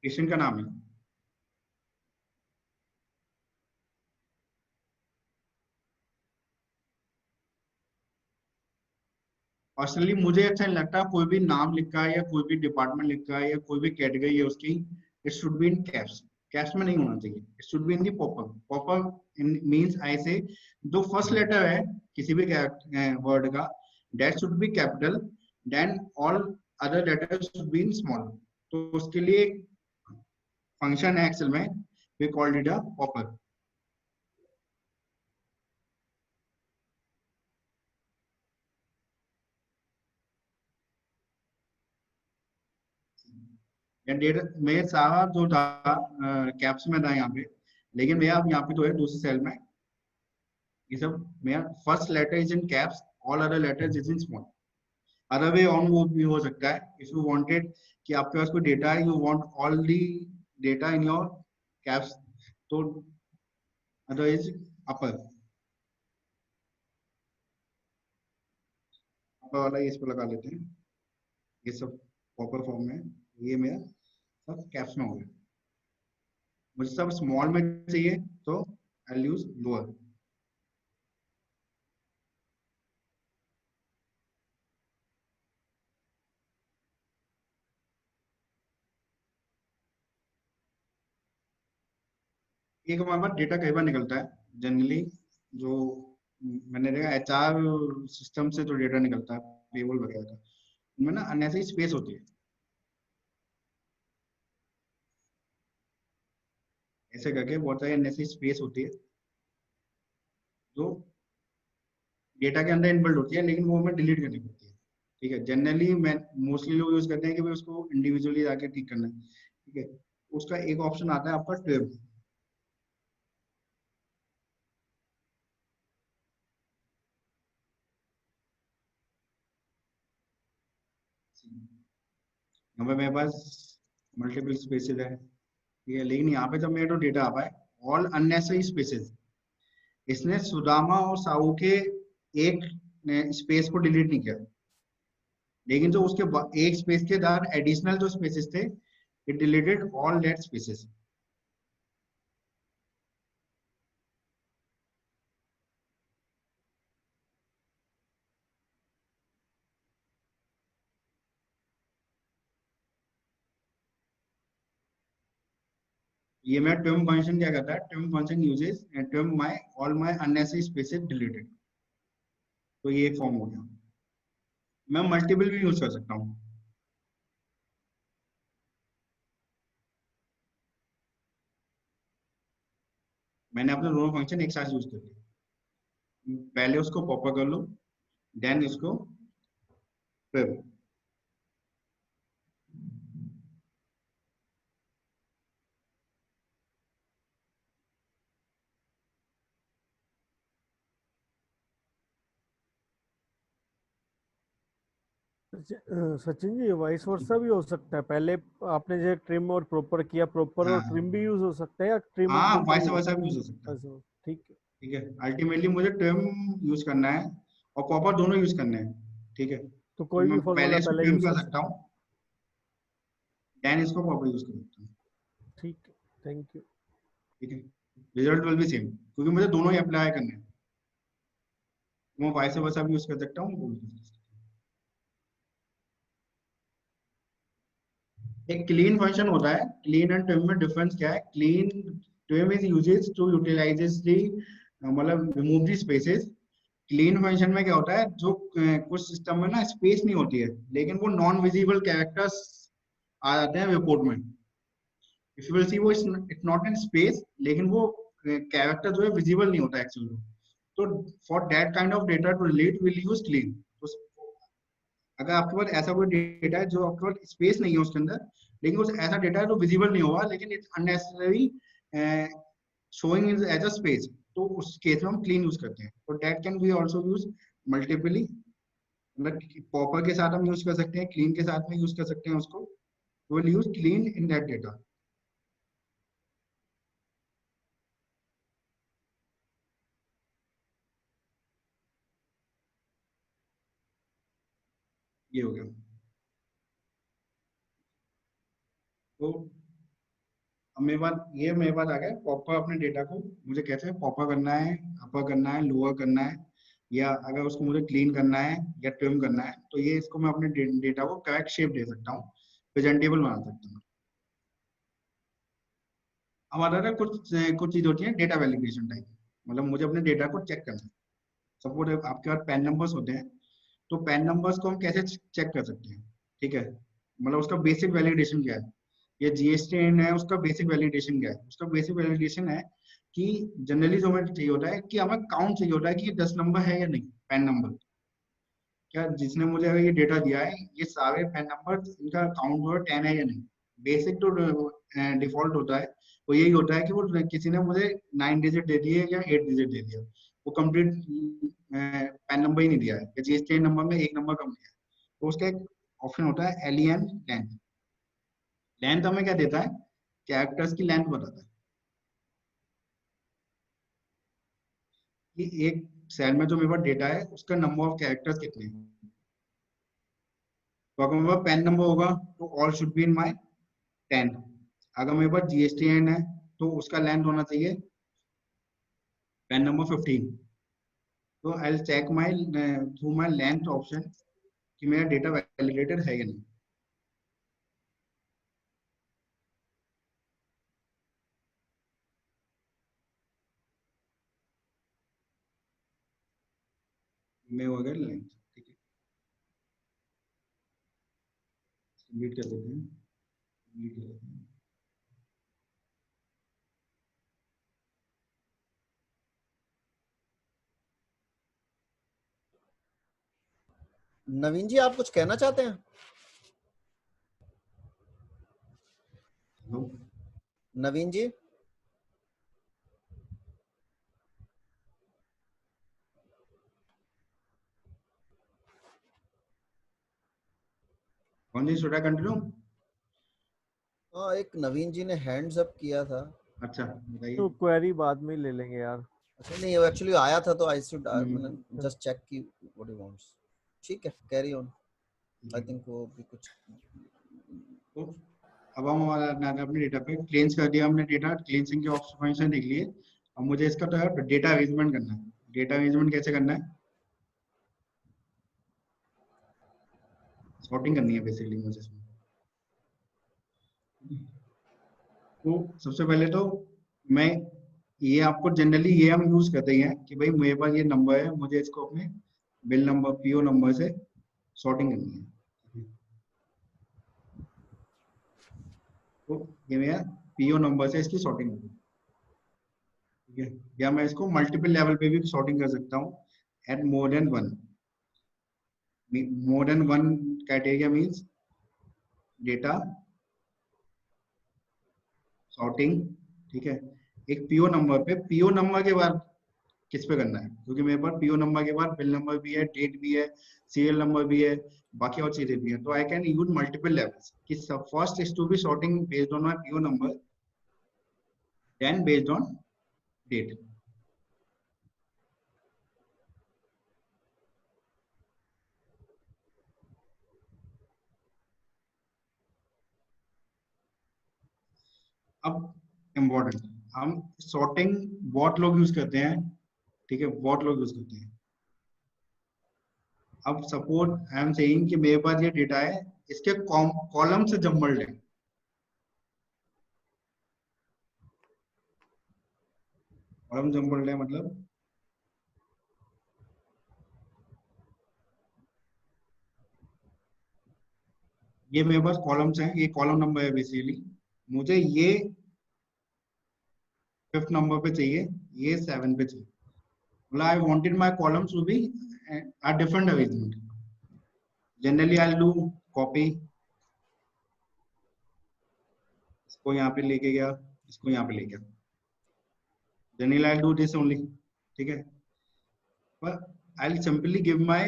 question का नाम है, पर्सनली मुझे अच्छा नहीं लगता कोई भी नाम लिखा है या कोई भी डिपार्टमेंट लिखा है या कोई भी कैटेगरी है उसकी, it should be in caps. Caps में नहीं होना चाहिए, it should be in the proper. Proper in means I say जो फर्स्ट लेटर है किसी भी वर्ड का, that should be capital, then all other letters should be in small. तो उसके लिए फंक्शन है एक्सेल में, we called it a proper. Data में सारा जो था कैप्स में था यहाँ पे, लेकिन मेरा अब यहाँ पे तो है दूसरी सेल में, ये सब मेरा first letter is in caps, all other letters is in small. Other way on वो भी हो सकता है, इफ यू वांटेड कि आपके पास कोई डेटा है, you want all the data in your caps, तो अदर इज अपर। अपर वाला ये इस पर लगा लेते हैं, ये सब प्रॉपर फॉर्म में, ये मेरा सब कैप्स में हो गया। मुझे सब स्मॉल में चाहिए तो आई यूज लोअर। एक हमारे पास डेटा कई बार निकलता है जनरली, जो मैंने देखा एचआर सिस्टम से तो डेटा निकलता है पेरोल वगैरह का। उनमें ना अननेसेसरी स्पेस होती है, ऐसे करके बहुत सारी अननेसेसरी स्पेस होती है जो डेटा के अंदर इनबिल्ट होती है, लेकिन वो हमें डिलीट करनी पड़ती है। ठीक है, जनरली मैं मोस्टली लोग यूज करते हैं कि भाई उसको इंडिविजुअली जाके ठीक करना है। ठीक है, उसका एक ऑप्शन आता है आपका ट्रिम। यहाँ पे मेरे पास मल्टीपल स्पेसेस है, ठीक है, लेकिन यहाँ पे जब मेरा डेटा आ पाए ऑल अननेसेसरी स्पेसेस, इसने सुदामा और साहू के एक स्पेस को डिलीट नहीं किया, लेकिन जो उसके एक स्पेस के बाद एडिशनल जो स्पेसेस थे, it deleted all that spaces. ये मैं ट्रिम फंक्शन क्या करता है, trim function uses trim my all my unnecessary spaces deleted. तो ये एक फॉर्म हो गया। मैं मल्टीपल भी यूज कर सकता हूँ। मैंने अपने दोनों फंक्शन एक साथ यूज कर लिए। पहले उसको पॉपर कर लो, देन इसको trim. Sachin ji vice versa भी हो सकता है, पहले आपने जो ट्रिम और प्रॉपर किया, प्रॉपर और हाँ ट्रिम भी यूज हो सकता है, या ट्रिम और हाँ, प्रॉपर वाइस यूज? वर्सा भी यूज हो सकता है। अच्छा, ठीक है। ठीक है, अल्टीमेटली मुझे ट्रिम यूज करना है और पॉपर दोनों यूज करने हैं। ठीक है, तो तो कोई मैं भी पहले फॉर्मूला इसको पहले ट्रिम यूज कर कर सकता सकते हूँ, देन इसको पॉपर यूज कर सकता हूँ। हैं। ठीक है, थैंक यू। ठीक है, रिजल्ट विल बी सेम, क्योंकि मुझे दोनों ही अप्लाई करने हैं। मैं वाइस वर्सा भी यूज कर सकता हूँ, वो भी यूज कर सकता हूँ। एक क्लीन फंक्शन होता है, क्लीन एंड ट्रिम में डिफरेंस क्या है? Clean trim is uses to utilises the, मतलब remove the spaces. Clean function में क्या होता है, जो कुछ सिस्टम में ना स्पेस नहीं होती है, लेकिन वो नॉन विजिबल कैरेक्टर्स आ जाते हैं रिपोर्ट में। इफ यू विल सी वो इट्स नॉट इन स्पेस, लेकिन वो कैरेक्टर जो है विजिबल नहीं होता एक्चुअली। तो for that kind of data to relate will use clean. तो अगर आपके पास ऐसा कोई डेटा है जो आपके पास स्पेस नहीं है उसके अंदर, लेकिन कुछ ऐसा डेटा है जो विजिबल नहीं होगा, लेकिन it's unnecessary showing in as a space, तो उस केस में हम क्लीन यूज करते हैं। तो that can be also use multiply, मतलब पॉपर के साथ हम यूज कर सकते हैं, क्लीन के साथ में यूज कर सकते हैं उसको। Will use clean in that data. ये हो गया। तो अब मेरे पास आ गया पॉपर अपने डेटा को मुझे कैसे पॉपर करना है, अपर करना है, लोअर करना है, या अगर उसको मुझे क्लीन करना है या ट्रिम करना है, तो ये इसको मैं अपने डेटा को करेक्ट शेप दे सकता हूँ, प्रेजेंटेबल बना सकता हूँ। अब आता है कुछ कुछ चीज होती है डेटा वैलिडेशन टाइप, मतलब मुझे अपने डेटा को चेक करना है। सपोज आपके पास पैन नंबर्स होते हैं, तो पैन नंबर्स को हम कैसे चेक कर सकते हैं? ठीक है, मतलब उसका बेसिक वैलिडेशन क्या है? ये जीएसटीएन है, उसका बेसिक वैलिडेशन क्या है? उसका बेसिक वैलिडेशन है कि जनरली जो हमें चाहिए होता है कि हमें काउंट चाहिए होता है कि ये 10 नंबर है या नहीं, पैन नंबर। क्या जिसने मुझे अगर ये डेटा दिया है, ये सारे पैन नंबर, इनका काउंट जो है 10 है या नहीं? बेसिक तो डिफॉल्ट होता है, वो यही होता है कि वो किसी ने मुझे 9 डिजिट दे दिए या 8 डिजिट दे दिया, वो कंप्लीट पैन नंबर ही नहीं दिया है, जीएसटीएन नंबर में एक नंबर कम दिया है। तो उसका एक ऑप्शन होता है एलियन लेंथ। लेंथ हमें क्या देता है? कैरेक्टर्स की लेंथ बताता है कि एक सेल में जो मेरे पास डेटा है उसका नंबर ऑफ कैरेक्टर्स कितने हैं। तो अगर मेरे पास पेन नंबर होगा तो all should be in my 10। अगर मेरे पास जीएसटीएन है तो उसका लेंथ होना चाहिए पेन नंबर 15। तो I will check my through my length option कि मेरा डेटा वैलिडेटेड है या नहीं। मैं हो गया लेंथ। ठीक है, डिलीट कर देते हैं, डिलीट कर देते हैं। नवीन जी आप कुछ कहना चाहते हैं? हेलो, नवीन जी कौन जी, शुड आई कंटिन्यू? हाँ, एक नवीन जी ने हैंड्स अप किया था। अच्छा बताइए। तो क्वेरी बाद में ही ले लेंगे यार। अच्छा नहीं, वो एक्चुअली आया था तो आई शुड हम्म। मैंने जस्ट चेक की व्हाट ही वांट्स। ठीक है, कैरी ऑन। आई थिंक वो भी कुछ तो अब हम अपने डेटा पे क्लींस कर दिया हमने, डेटा क्लींसिंग के ऑप्शन देख लिए। अब मुझे इसका तो डेटा अरेंजमेंट करना है। डेटा अरेंजमेंट कैसे करना है? सॉर्टिंग करनी है बेसिकली मुझे इसमें। तो सबसे पहले तो मैं ये आपको जनरली ये हम यूज करते हैं कि भाई मेरे पास ये नंबर है, मुझे इसको अपने बिल नंबर पीओ नंबर से सॉर्टिंग करनी है। तो ये मेरा पीओ नंबर से इसकी सॉर्टिंग होगी, ठीक है। या मैं इसको मल्टीपल लेवल पे भी सॉर्टिंग कर सकता हूँ, at more than one. More than one criteria means data sorting, ठीक है। एक पीओ नंबर पे, पीओ नंबर के बाद किस पे करना है, क्योंकि मेरे पास पीओ नंबर के बाद बिल नंबर भी है, डेट भी है, सीरियल नंबर भी है, बाकी और चीजें भी है। तो I can use multiple levels कि first is to be sorting based on my PO number, then based on date. अब इम्पोर्टेंट, हम सॉर्टिंग बहुत लोग यूज करते हैं, ठीक है, बहुत लोग यूज करते हैं। अब सपोज आई एम सेइंग कि मेरे पास ये डेटा है, इसके कॉलम से जम्बल्ड है। कॉलम जम्बल्ड है मतलब ये मेरे पास कॉलम्स हैं, ये कॉलम नंबर है बेसिकली। मुझे ये 5th नंबर पे चाहिए, ये 7 पे चाहिए। मतलब I wanted my columns to be a different arrangement. Generally I'll do copy, इसको यहाँ पे लेके गया, इसको यहाँ पे ले गया। Generally I'll do this only, ठीक है। पर I'll simply give my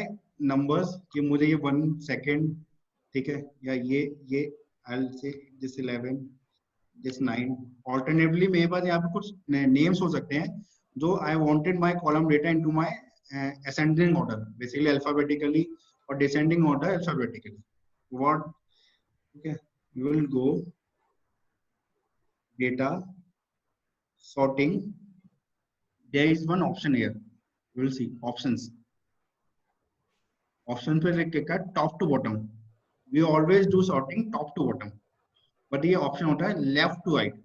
numbers कि मुझे ये 1 second, ठीक है, या ये I'll say this 11, this 9। Alternatively मेरे पास यहाँ पे कुछ names हो सकते हैं जो I wanted my column data into my ascending order, basically alphabetically or descending order alphabetically. What? Okay, you will go data sorting. There is one option here. You will see options. Option पे click कर top to bottom. We always do sorting top to bottom, but ये option होता है left to right.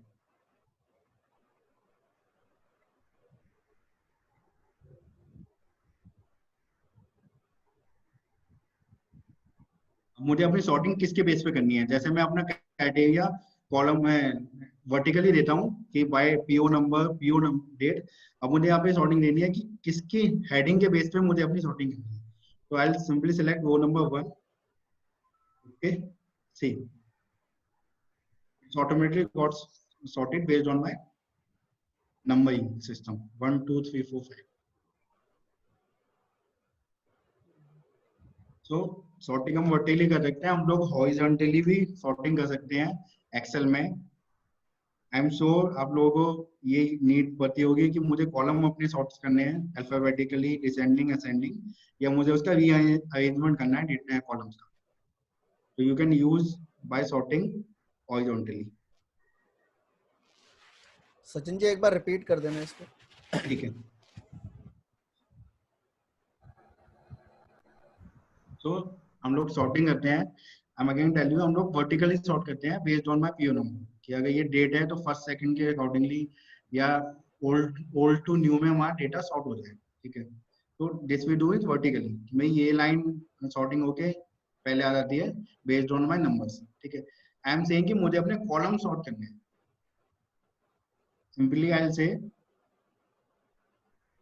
मुझे अपनी sorting किसके base पे करनी है, जैसे मैं अपना क्राइटेरिया कॉलम में वर्टिकली देता हूँ कि by PO number, PO date. अब मुझे यहाँ पे सॉर्टिंग देनी है कि किसकी हेडिंग के बेस पे मुझे अपनी सॉर्टिंग करनी है। तो I will simply select row number 1, okay, see it's automatically got sorted based on my numbering system 1 2 3 4 5। So sorting हम वर्टिकली कर सकते हैं, हम लोग हॉरिजॉन्टली भी सॉर्टिंग कर सकते हैं एक्सेल में। आई एम श्योर आप लोगों को ये नीड पता होगी कि मुझे कॉलम अपने सॉर्ट करने हैं अल्फाबेटिकली, डिसेंडिंग, असेंडिंग, या मुझे उसका रीअरेंजमेंट करना है कॉलम्स का। तो you can use by sorting horizontally. Sachin ji एक बार रिपीट कर देना इसको। ठीक है। तो हम लोग सॉर्टिंग करते हैं, हम अगेन टेल यू, हम लोग वर्टिकली सॉर्ट करते हैं based on my PO number कि अगर ये डेट है तो फर्स्ट सेकंड के अकॉर्डिंगली या ओल्ड टू न्यू में हमारा डेटा सॉर्ट हो जाए, ठीक है। तो this we do is vertically. मैं ये लाइन सॉर्टिंग होके पहले आ जाती है बेस्ड ऑन माय नंबर्स, ठीक है। आई एम सेइंग कि मुझे अपने कॉलम सॉर्ट करने हैं। सिंपली आई विल से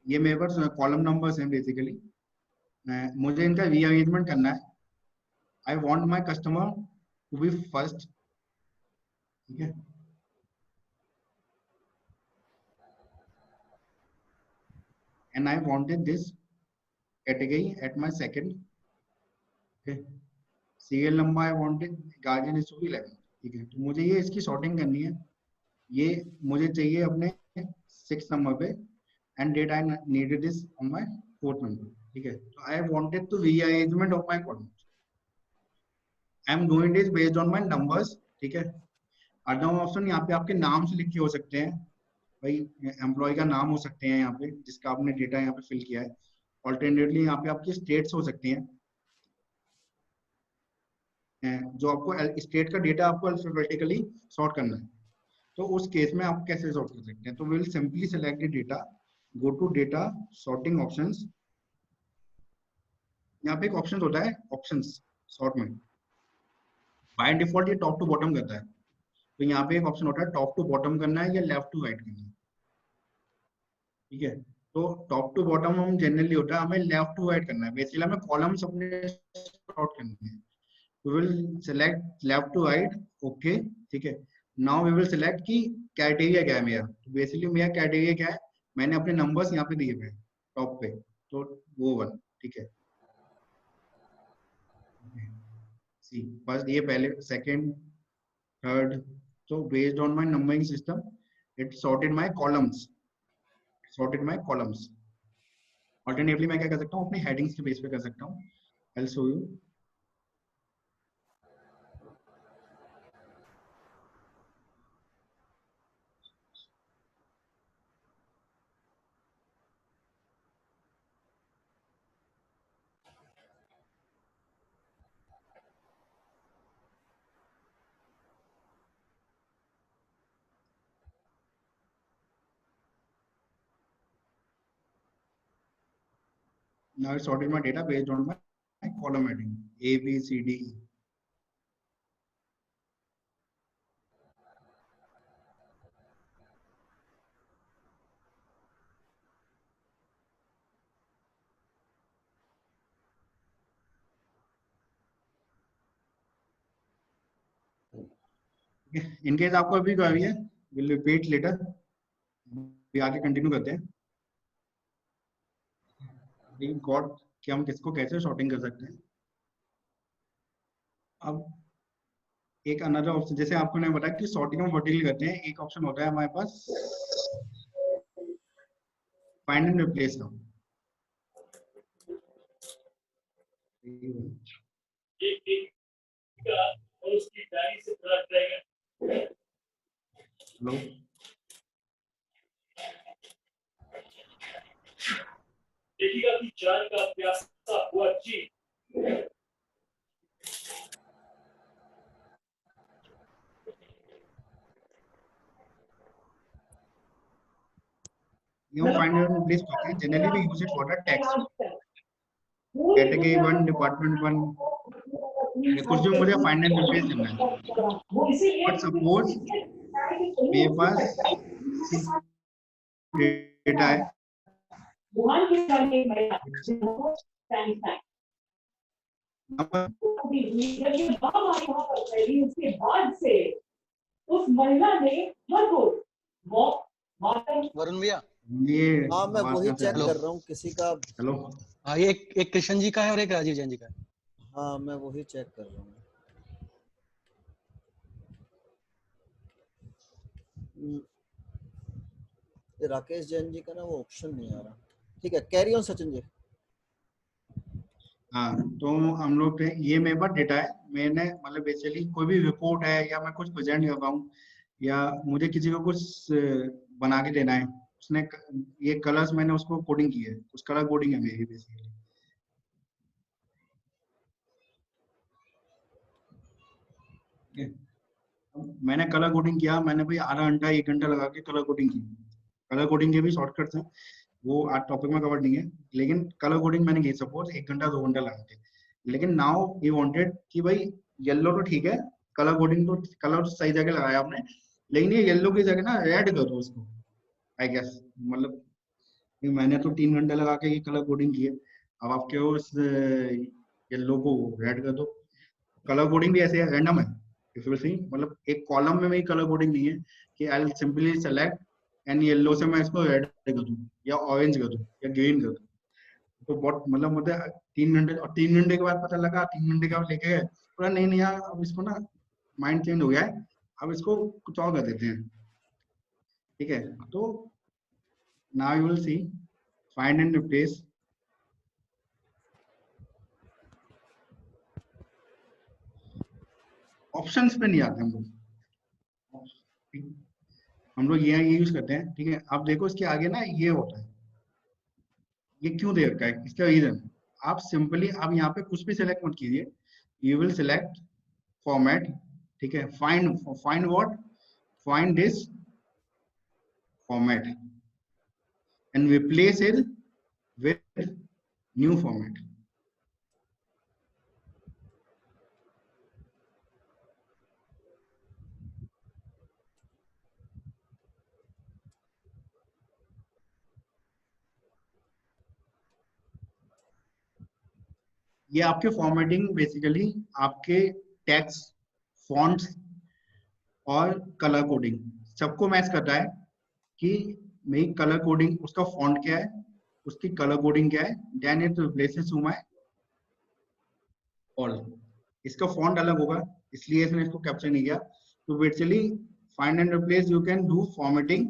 ये मेरे पास कॉलम नंबर्स हैं बेसिकली, मुझे इनका रीअरेंजमेंट करना है। I want my customer to be first, ठीक है। And I wanted this category at my second, okay. Serial number I wanted guardian is to be 11, ठीक है। तो मुझे ये इसकी सॉर्टिंग करनी है, ये मुझे चाहिए अपने 6 नंबर पे, and date I needed this on my 4th number, ठीक है। तो I wanted to rearrangement of my columns, I am doing this based on my numbers, ठीक है। अदर ऑप्शन यहाँ पे आपके नाम से लिखे हो सकते हैं, भाई एम्प्लॉय का नाम हो सकते हैं यहाँ पे जिसका आपने डेटा यहाँ पे फिल किया है। ऑल्टरनेटली यहाँ पे आपकी स्टेट्स हो सकती हैं, जो आपको स्टेट का डेटा आपको अल्फाबेटिकली सॉर्ट करना है। तो उस केस में आप कैसे सॉर्ट कर सकते हैं? तो we will simply select the data, go to data sorting options. यहाँ पे एक ऑप्शन होता है ऑप्शंस सॉर्ट में, बाय डिफॉल्ट ये टॉप टू बॉटम करता है। तो यहाँ पे एक ऑप्शन होता है टॉप टू बॉटम करना है या लेफ्ट टू राइट करना है, ठीक है। तो टॉप टू बॉटम हम जनरली होता है हमें लेफ्ट टू राइट करना है, बेसिकली हमें कॉलम्स अपने सॉर्ट करने हैं। We will select left to right, okay, ठीक है। Now we will select कि criteria क्या है मेरा। तो basically मेरा criteria क्या है, मैंने अपने numbers यहाँ पे दिए हुए हैं टॉप पे, तो वो वाला, ठीक है। सी फर्स्ट ये पहले, सेकंड, थर्ड, तो based on my numbering system it sorted my columns, Alternatively मैं क्या कर सकता हूँ, अपने headings के बेस पे कर सकता हूँ। I'll show you. Now I sorted my data based on my column heading A, B, C, D, E. In case आपको अभी क्वेरी है, we'll repeat later. भी आगे कंटिन्यू करते हैं। गॉड कि हम किसको कैसे शॉर्टिंग कर सकते हैं। अब एक अनदर ऑप्शन, जैसे आपको ने बताया कि सॉर्टिंग हम वर्टिकली करते हैं, एक ऑप्शन होता है हमारे पास फाइंड एंड रिप्लेस का। हेलो, देखिएगा कि जान का प्यासा हुआ जी। You find your place okay. Generally we use it for the text. Category 1, department 1. कुछ भी मुझे फाइंड एंड रिप्लेस करना है। बट सपोज मेरे पास डेटा है, उसके बाद से उस महिला ने वरुण भैया, ये हाँ मैं वही चेक कर रहा हूँ किसी का। हेलो, हाँ ये एक कृष्ण जी का है और एक राजीव जैन जी का है। हाँ मैं वही चेक कर रहा हूँ। राकेश जैन जी का ना वो ऑप्शन नहीं आ रहा। ठीक है, कैरी ऑन सचिन जी। हाँ तो हम लोग ये मेरे पास डेटा है, मैंने मतलब बेसिकली कोई भी रिपोर्ट है या मैं कुछ प्रेजेंट कर रहा हूँ या मुझे किसी को कुछ बना के देना है, उसने ये कलर्स मैंने उसको कोडिंग की है, कुछ कलर कोडिंग है मेरी बेसिकली। मैंने कलर कोडिंग किया, मैंने भाई आधा घंटा 1 घंटा लगा के कलर कोडिंग की। कलर कोडिंग के भी शॉर्टकट्स हैं, वो आज टॉपिक में कवर नहीं है, लेकिन कलर कोडिंग मैंने की सपोज 1 घंटा 2 घंटा लगा के। लेकिन नाउ ही वांटेड कि भाई येलो तो ठीक है, कलर कोडिंग तो कलर तो सही जगह लगाया आपने, लेकिन ये येलो की जगह ना रेड कर दो उसको, आई गेस। मतलब कि मैंने तो 3 घंटे लगा के ये कलर कोडिंग की है, अब आप क्या उस येलो को रेड कर दो। कलर कोडिंग भी ऐसे है, रैंडम है, इफ यू सी, मतलब एक कॉलम में मेरी कलर कोडिंग नहीं है कि आई will simply select and yellow से मैं इसको रेड कर दूं या ऑरेंज कर दूं या ग्रीन कर दूं। तो बहुत मतलब मुझे 3 घंटे, और 3 घंटे के बाद पता लगा, 3 घंटे के बाद लेके गए, बोला नहीं नहीं यार अब इसको ना माइंड चेंज हो गया है, अब इसको कुछ और कर देते हैं, ठीक है। तो now you will see find and replace, options पे नहीं आते हम लोग, हम लोग ये यूज करते हैं, ठीक है। अब देखो इसके आगे ना ये होता है, ये क्यों दे रखा है, इसका रीजन, आप सिंपली अब यहाँ पे कुछ भी सिलेक्ट मत कीजिए, यू विल सिलेक्ट फॉर्मेट, ठीक है, find find what, find this format and replace it with new format. ये आपके फॉर्मेटिंग बेसिकली आपके टेक्स्ट, फॉन्ट्स और कलर कोडिंग सबको मैच करता है कि मेरी कलर कोडिंग, उसका फॉन्ट क्या है, उसकी कलर कोडिंग क्या है, then it replaces to my all. इसका फॉन्ट अलग होगा इसलिए इसने इसको कैप्चर नहीं किया। तो basically find and replace you can do formatting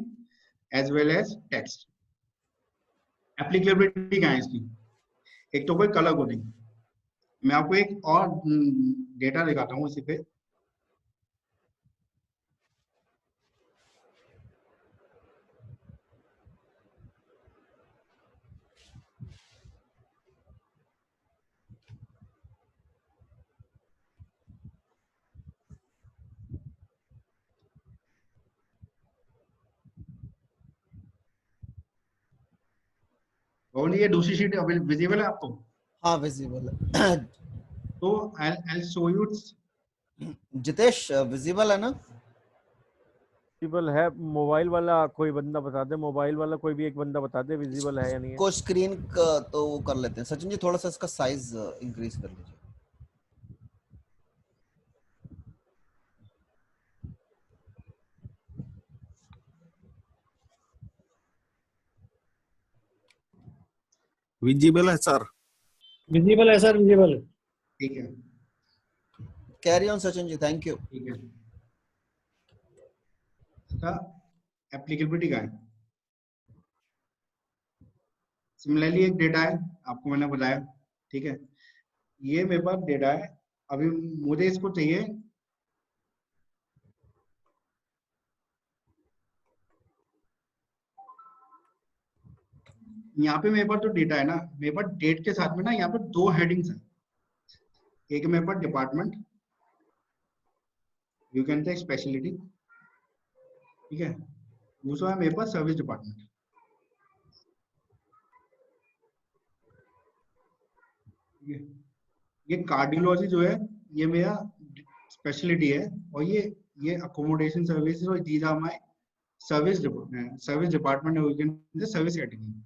as well as text. Applicability क्या है इसकी, एक तो कोई कलर कोडिंग, मैं आपको एक और डेटा दिखाता हूँ इसी पे। और ये दूसरी शीट विजिबल है आपको? हाँ विजिबल है। तो I'll show you Jitesh visible है ना? विजिबल है। मोबाइल वाला कोई बंदा बता दे, मोबाइल वाला कोई भी एक बंदा बता दे विजिबल है या नहीं है। को स्क्रीन का तो वो कर लेते हैं। सचिन जी थोड़ा सा इसका साइज इंक्रीज कर लीजिए। विजिबल है सर? विजिबल है सर, विजिबल है। ठीक है, carry on Sachin ji, thank you. ठीक है। इसका एप्लीकेबिलिटी का है, सिमिलरली एक डेटा है, आपको मैंने बताया, ठीक है। ये मेरे पास डेटा है, अभी मुझे इसको चाहिए, यहाँ पे मेरे पास तो डेटा है ना, मेरे पास डेट के साथ में ना यहाँ पे 2 हेडिंग्स हैं, एक मेरे पास department, you can take speciality, ठीक है, दूसरा है मेरे पास सर्विस डिपार्टमेंट। ये कार्डियोलॉजी जो है ये मेरा स्पेशलिटी है, और ये अकोमोडेशन सर्विस और these are my service department service category.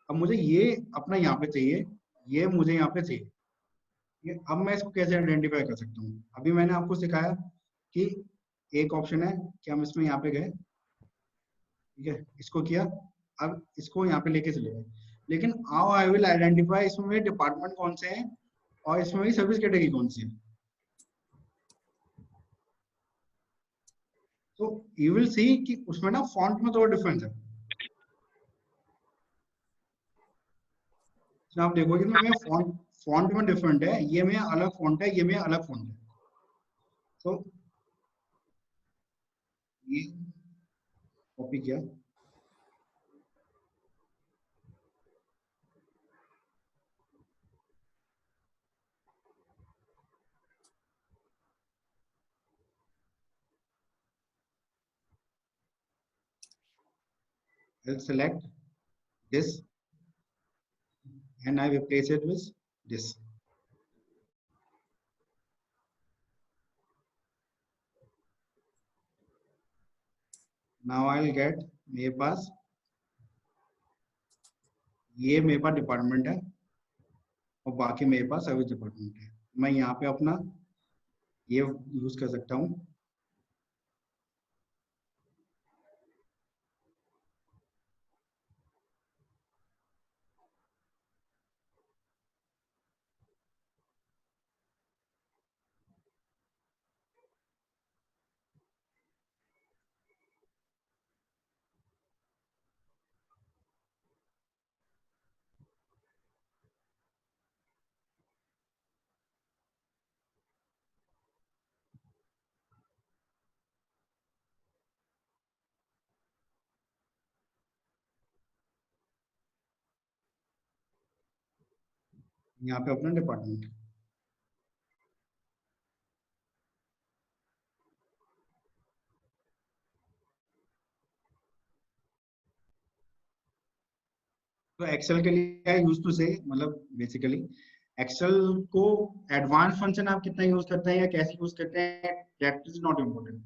अब मुझे ये अपना यहाँ पे चाहिए, ये मुझे यहाँ पे चाहिए, ये अब मैं इसको कैसे आइडेंटिफाई कर सकता हूँ? अभी मैंने आपको सिखाया कि एक ऑप्शन है कि हम इसमें यहाँ पे गए, ठीक है, इसको किया, अब इसको यहाँ पे लेके चले गए, लेकिन हाउ आई विल आइडेंटिफाई इसमें मेरे डिपार्टमेंट कौन से हैं और इसमें मेरी सर्विस कैटेगरी कौन सी है? तो यू विल सी कि उसमें ना फॉन्ट में थोड़ा डिफरेंस है। तो आप देखोगे ना मेरा फॉन्ट में डिफरेंट है, ये मेरा अलग फॉन्ट है, ये मेरा अलग फॉन्ट है। तो ये कॉपी किया, I'll select this and I replace it with this. Now I will get, मेरे पास ये मेरे पास डिपार्टमेंट है और बाकी मेरे पास सर्विस डिपार्टमेंट है। मैं यहाँ पे अपना ये यूज कर सकता हूँ। यहाँ पे अपना डिपार्टमेंट, तो एक्सेल के लिए आई यूज टू से, मतलब बेसिकली एक्सेल को एडवांस फंक्शन आप कितना यूज करते हैं या कैसे यूज करते हैं, दैट इज नॉट इम्पोर्टेंट।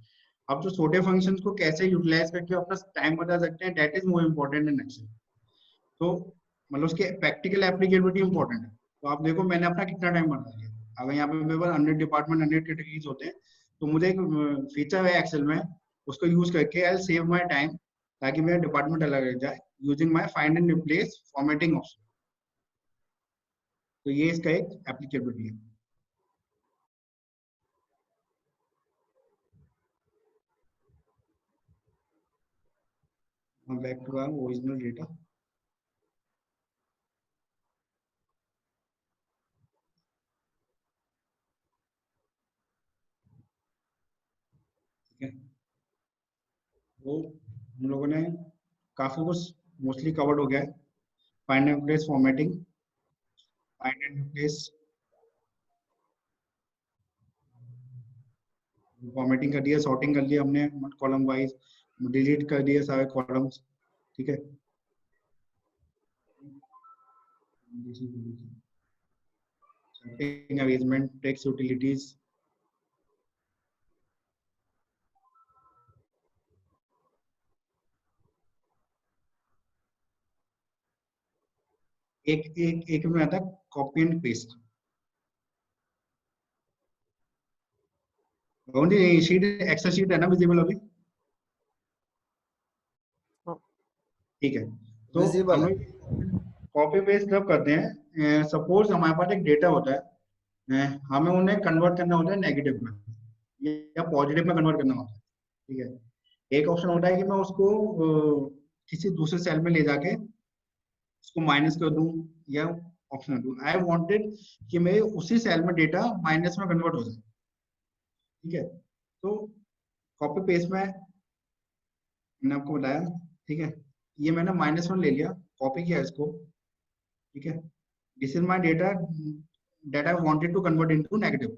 आप जो छोटे फंक्शंस को कैसे यूटिलाइज करके अपना टाइम बता सकते हैं, that is more important in Excel. तो मतलब उसके प्रैक्टिकल एप्लीकेबिलिटी इंपॉर्टेंट है। तो आप देखो मैंने अपना कितना टाइम बता दिया। अगर यहाँ पे मेरे पास 100 डिपार्टमेंट 100 कैटेगरीज होते हैं, तो मुझे एक फीचर है एक्सेल में, उसको यूज करके आई सेव माय टाइम, ताकि मेरा डिपार्टमेंट अलग रह जाए, using my find and replace formatting option. तो ये इसका एक एप्लीकेबिलिटी है। Back to our original data. ठीक है, तो हम लोगों ने काफी कुछ मोस्टली कवर्ड हो गया है। Find and replace formatting, find and replace formatting कर दिया, सॉर्टिंग कर लिया हमने कॉलम वाइज, डिलीट कर दिया सारे कॉलम्स। ठीक है, सेटिंग अरेंजमेंट, टेक्स्ट यूटिलिटीज, एक एक एक में आता है copy and paste. Sheet, Excel sheet है ना विजिबल अभी? हाँ। ठीक है, तो विजिबल हम है। कॉपी पेस्ट जब करते हैं, सपोज हमारे पास एक डेटा होता है, हमें उन्हें कन्वर्ट करना होता है नेगेटिव में या पॉजिटिव में कन्वर्ट करना होता है। ठीक है, एक ऑप्शन होता है कि मैं उसको किसी दूसरे सेल में ले जाके उसको माइनस कर दूं, या ऑप्शन दूं आई वांटेड कि मेरे उसी सेल में डेटा माइनस में कन्वर्ट हो जाए। ठीक है, तो कॉपी पेस्ट में मैंने आपको बताया। ठीक है, ये मैंने माइनस में ले लिया, कॉपी किया इसको। ठीक है, this is my data that I wanted to convert into negative.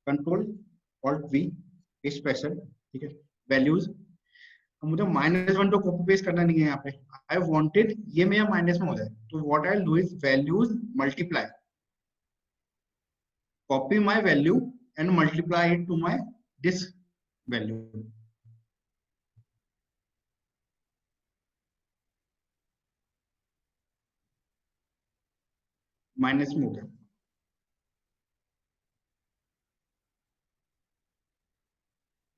Control alt we special. ठीक है, वैल्यूज, मुझे -1 तो कॉपी पेस्ट करना नहीं है यहाँ पे। आई वांटेड ये मेरा माइनस में हो जाए, तो what I do is values multiply, copy my value and multiply it to my this value. Minus में हो गया,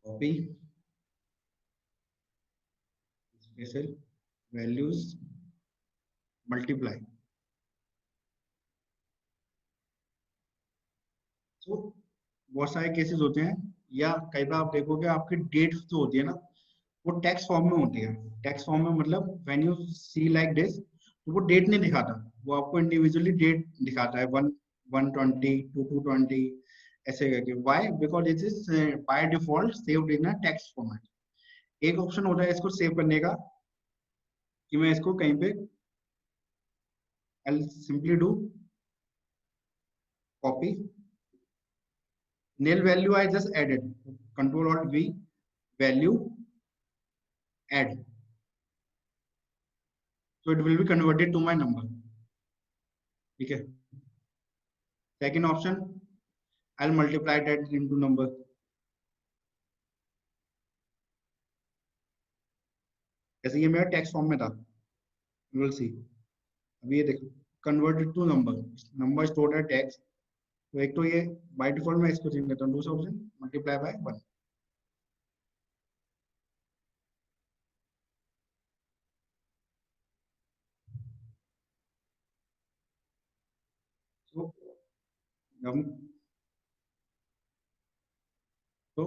कॉपी स्पेशल वैल्यूज मल्टीप्लाई। तो बहुत सारे केसेस होते हैं, या कई बार आप देखोगे आपकी डेट जो होती है ना, वो टेक्स्ट फॉर्म में होती है। टेक्स्ट फॉर्म में मतलब when you see like this, तो वो डेट नहीं दिखाता, वो आपको इंडिविजुअली डेट दिखाता है, 1/1/20 2/2/20 ऐसे करके। Why? Because it is by default saved in a text format. एक ऑप्शन होता है इसको सेव करने का, कि मैं इसको कहीं पे I simply do copy nil value I just added, control alt V, value add, so it will be converted to my number. ठीक है, second option, I'll multiply that into number, जैसे ये मेरा टेक्स्ट फॉर्म में था, you will see. अब ये देखो, converted to number, number stored at text. तो एक तो ये बाय डिफॉल्ट मैं इसको चेंज करता हूँ, दूसरा ऑप्शन मल्टीप्लाई बाय 1। तो हम तो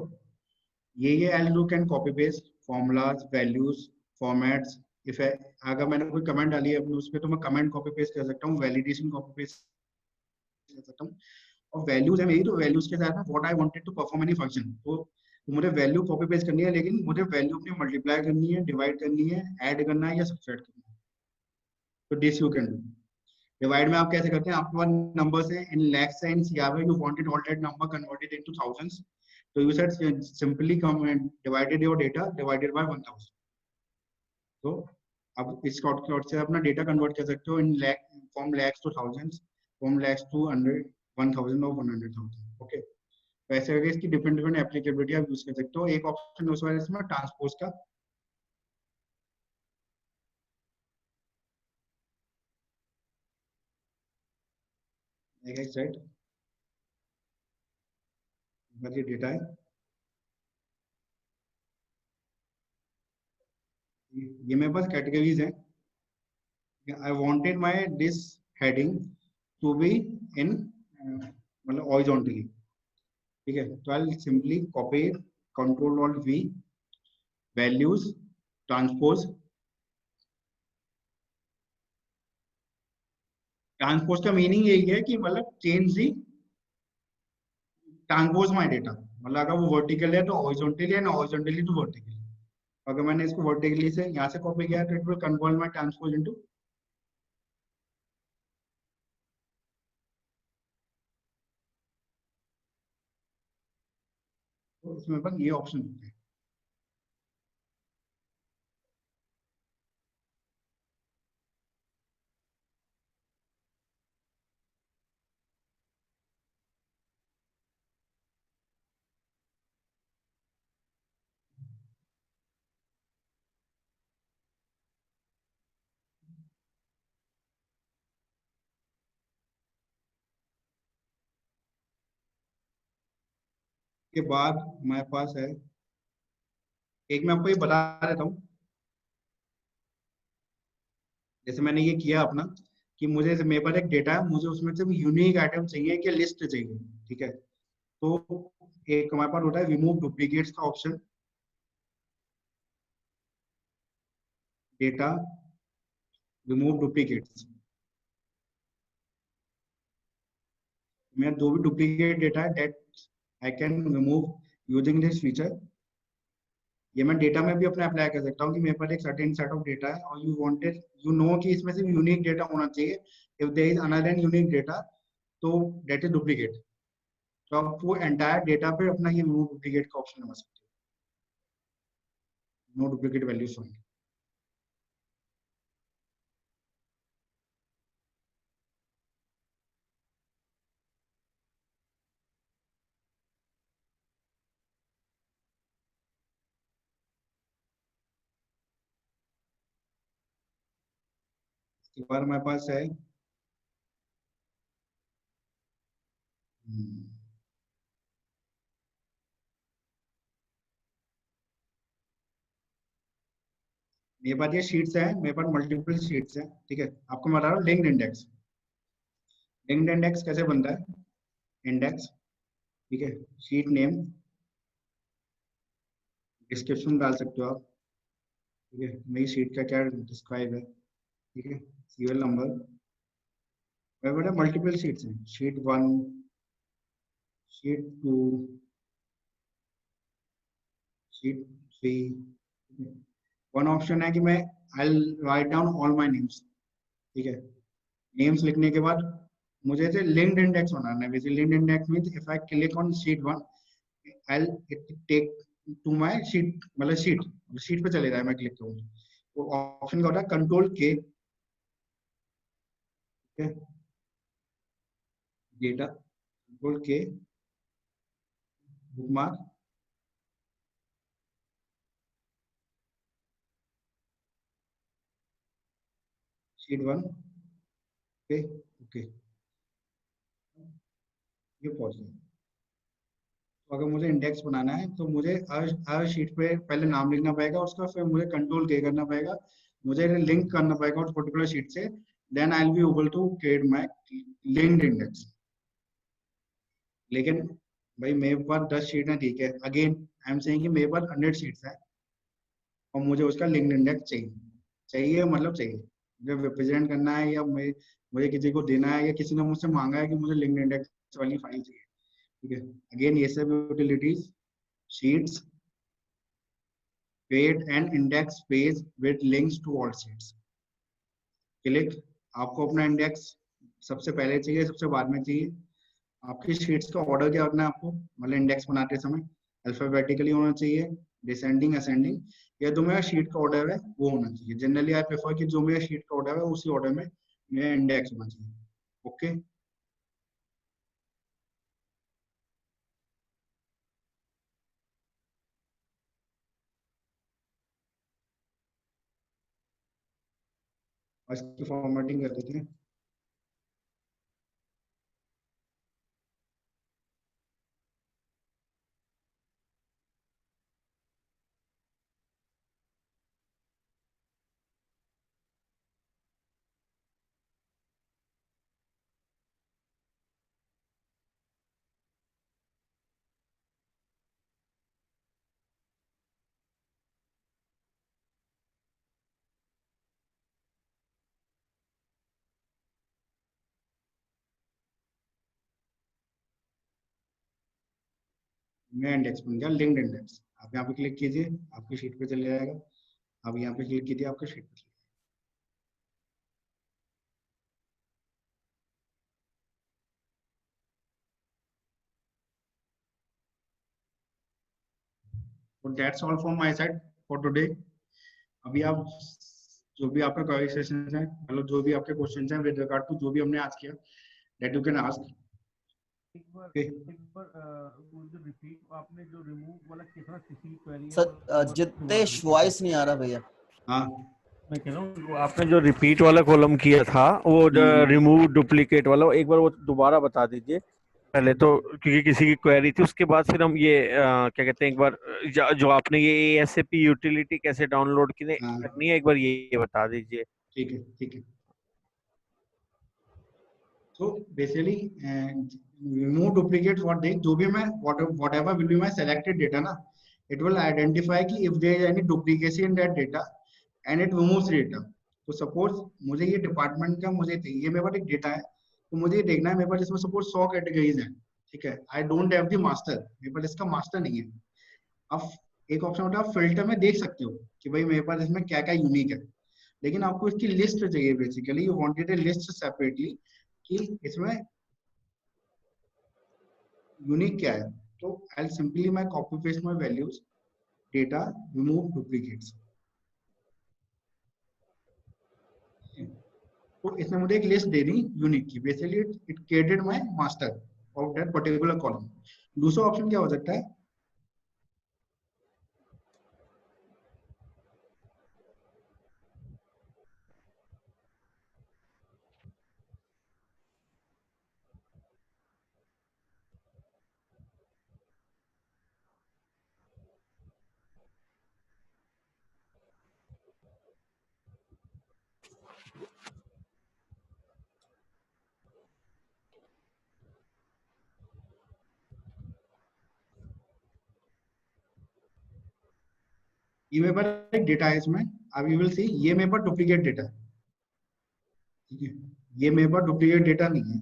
ये I look can copy paste formulas, values, formats. If अगर मैंने कोई कमेंट डाली है अपने उस पर, तो मैं कमेंट कॉपी पेस्ट कर सकता हूँ, वैलिडेशन कॉपी पेस्ट कर सकता हूँ। और वैल्यूज है मेरी, तो वैल्यूज के साथ ना what I wanted to perform any function, तो मुझे वैल्यू कॉपी पेस्ट करनी है, लेकिन मुझे वैल्यू अपनी मल्टीप्लाई करनी है, डिवाइड करनी है, ऐड करना है या सब्ट्रैक्ट करना है। तो this you can do. Divide में आप कैसे करते हैं, आपके पास नंबर्स हैं in lakhs and CR, you wanted all that number converted into thousands, तो you said simply come and divided your data divided by 1000। तो अब इस शॉर्टकट से अपना डेटा कन्वर्ट कर सकते हो in lakh, from lakhs to thousands, from lakhs to 100, 1000 और 100,000। ओके, वैसे करके इसकी डिफरेंट डिफरेंट एप्लीकेबिलिटी आप यूज कर सकते हो। एक ऑप्शन उस वाले इसमें ट्रांसपोज का, एक सेट ये डेटा है, ये मेरे पास कैटेगरीज है। I wanted my this heading to be in मतलब हॉरिजॉन्टली, ठीक है। तो I simply copy, control alt V, values, transpose. Transpose का मीनिंग यही है कि मतलब change the transpose my data, मतलब अगर वो वर्टिकल है तो हॉरिजॉन्टली है ना, हॉरिजॉन्टली टू वर्टिकली। अगर मैंने इसको वर्टिकली से यहाँ से कॉपी किया तो it will convert my transpose into, तो इसमें बस ये ऑप्शन होते हैं। के बाद हमारे पास है एक, मैं आपको ये बता देता हूँ। जैसे मैंने ये किया अपना कि मुझे मेरे पास एक डेटा है, मुझे उसमें सिर्फ यूनिक आइटम चाहिए कि लिस्ट चाहिए, ठीक है। तो एक हमारे पास होता है रिमूव डुप्लीकेट्स का ऑप्शन, डेटा रिमूव डुप्लीकेट्स। मेरा जो भी डुप्लीकेट डेटा है that I can remove using this feature. ये मैं डेटा में भी अपने अप्लाई कर सकता हूँ कि मेरे पास एक सर्टेन सेट ऑफ डेटा है और यू वांटेड, यू नो कि इसमें सिर्फ यूनिक डेटा होना चाहिए। If there is another unique data, तो दैट इज डुप्लीकेट। तो आप वो एंटायर डेटा पे अपना ये रिमूव डुप्लीकेट का ऑप्शन लगा सकते हो, नो डुप्लीकेट वैल्यूज फाइंड। इसके बाद हमारे पास है मेरे पास ये शीट्स है, मेरे पास मल्टीपल शीट्स है, ठीक है। आपको मैं बता रहा हूँ लिंक्ड इंडेक्स। लिंक्ड इंडेक्स कैसे बनता है, इंडेक्स, ठीक है, शीट नेम, डिस्क्रिप्शन डाल सकते हो आप, ठीक है, मेरी शीट का क्या डिस्क्राइब है, ठीक है, सीरियल नंबर। मेरे पास मल्टीपल शीट्स हैं, sheet 1, sheet 2, sheet 3। One option है कि मैं I write down all my names, ठीक है। नेम्स लिखने के बाद मुझे इसे लिंक्ड इंडेक्स बनाना है। Basically linked index means if I click on sheet 1, I it take to my sheet, मतलब शीट पे चले जाए, मैं क्लिक करूँ तो ऑप्शन का होता है कंट्रोल के, ठीक है, डेटा, कंट्रोल के, बुकमार्क, शीट 1, ओके ओके, ये पहुंच गया। तो अगर मुझे इंडेक्स बनाना है तो मुझे हर शीट पे पहले नाम लिखना पड़ेगा उसका, फिर मुझे कंट्रोल के करना पड़ेगा, मुझे लिंक करना पड़ेगा उस पर्टिकुलर शीट से, then I will be able to create my linked index. लेकिन भाई मेरे पास 10 शीट है, ठीक है, अगेन आई एम सेइंग कि मेरे पास 100 शीट्स है और मुझे उसका लिंक्ड इंडेक्स चाहिए। चाहिए मतलब चाहिए, मुझे रिप्रेजेंट करना है या मुझे किसी को देना है या किसी ने मुझसे मांगा है कि मुझे लिंक्ड इंडेक्स वाली फाइल चाहिए, ठीक है। अगेन ये सब utilities, sheets, create an index page with links to all sheets। Click, आपको अपना इंडेक्स सबसे पहले चाहिए, सबसे बाद में चाहिए। आपकी शीट्स का ऑर्डर क्या रखना है आपको, मतलब इंडेक्स बनाते समय अल्फाबेटिकली होना चाहिए, डिसेंडिंग असेंडिंग, या जो मेरा शीट का ऑर्डर है वो होना चाहिए। जनरली आई प्रेफर कि जो मेरा शीट का ऑर्डर है उसी ऑर्डर में मेरा इंडेक्स होना चाहिए। ओके, इसकी फॉर्मेटिंग कर देते हैं। मेरा इंडेक्स बन गया लिंक्ड इंडेक्स। आप यहाँ पे क्लिक कीजिए, आपकी शीट पे चले जाएगा। आप यहाँ पे क्लिक कीजिए, आपके शीट पे चले। तो that's all from my side for today. अभी आप जो भी आपका क्वेश्चन है, मतलब जो भी आपके क्वेश्चन हैं विद रिगार्ड टू जो भी हमने आज किया, दैट यू कैन आस्क। एक बार वो जो रिपीट आपने जो रिमूव वाला कितना किसी क्वेरी सर जितेश वॉइस नहीं आ रहा भैया। हाँ, मैं कह रहा हूँ आपने जो रिपीट वाला कॉलम किया था वो रिमूव डुप्लीकेट वाला, एक बार वो दोबारा बता दीजिए पहले तो, क्योंकि किसी की क्वेरी थी, उसके बाद फिर हम ये क्या कहते हैं, एक बार जो आपने ये ASAP यूटिलिटी कैसे डाउनलोड करनी है एक बार ये बता दीजिए। ठीक है ठीक है। तो basically remove duplicate what they, जो भी मैं whatever will be my selected data ना, it will identify कि if there is any duplication in that data and it removes data। तो सपोज मुझे ये डिपार्टमेंट का मुझे ये मेरे पास एक डेटा है, तो मुझे ये देखना है मेरे पास इसमें सपोज 100 कैटेगरीज हैं, ठीक है, I don't have the master, मेरे पास इसका मास्टर नहीं है। अब एक ऑप्शन होता है, आप फिल्टर में देख सकते हो कि भाई मेरे पास इसमें क्या क्या यूनिक है, लेकिन आपको इसकी लिस्ट चाहिए। Basically you wanted A list separately कि इसमें यूनिक क्या है। तो आई सिंपली मैं copy paste my values, data, remove duplicates. तो इसने मुझे एक लिस्ट दे दी यूनिक की। Basically it created my master of that particular column. दूसरा ऑप्शन क्या हो सकता है, ये मेरे पास एक डेटा है इसमें, अब यू विल सी ये मेरे पास डुप्लीकेट डेटा है, ठीक है, ये मेरे पास डुप्लीकेट डेटा नहीं है,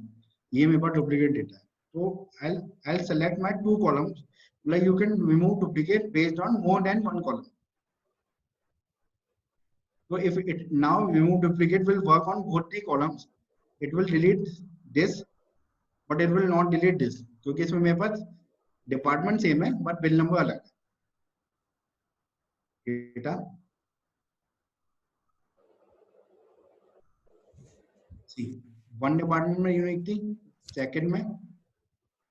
ये मेरे पास डुप्लीकेट डेटा है। तो I'll select my two columns, like you can remove duplicate based on more than one column। So if it now remove duplicate will work on both the columns, it will delete this but it will not delete this, क्योंकि इसमें मेरे पास department same है but bill number अलग है। Data सी one department में unique थी, second में,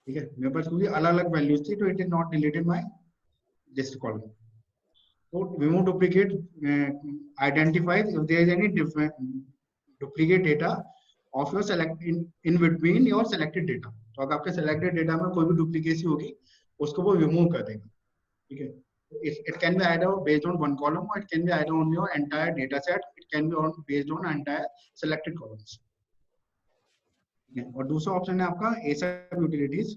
ठीक है, मेरे पास क्योंकि अलग अलग वैल्यूज थी, तो it is not deleted my list column. तो remove duplicate identifies if there is any different duplicate data of your select in between your selected data. तो अगर आपके सेलेक्टेड डेटा में कोई भी डुप्लीकेसी होगी उसको वो रिमूव कर देगा, ठीक है। It can be either based on one column or it can be either on your entire data set. It can be based on entire selected columns. Okay. और दूसरा ऑप्शन है आपका ASAP utilities.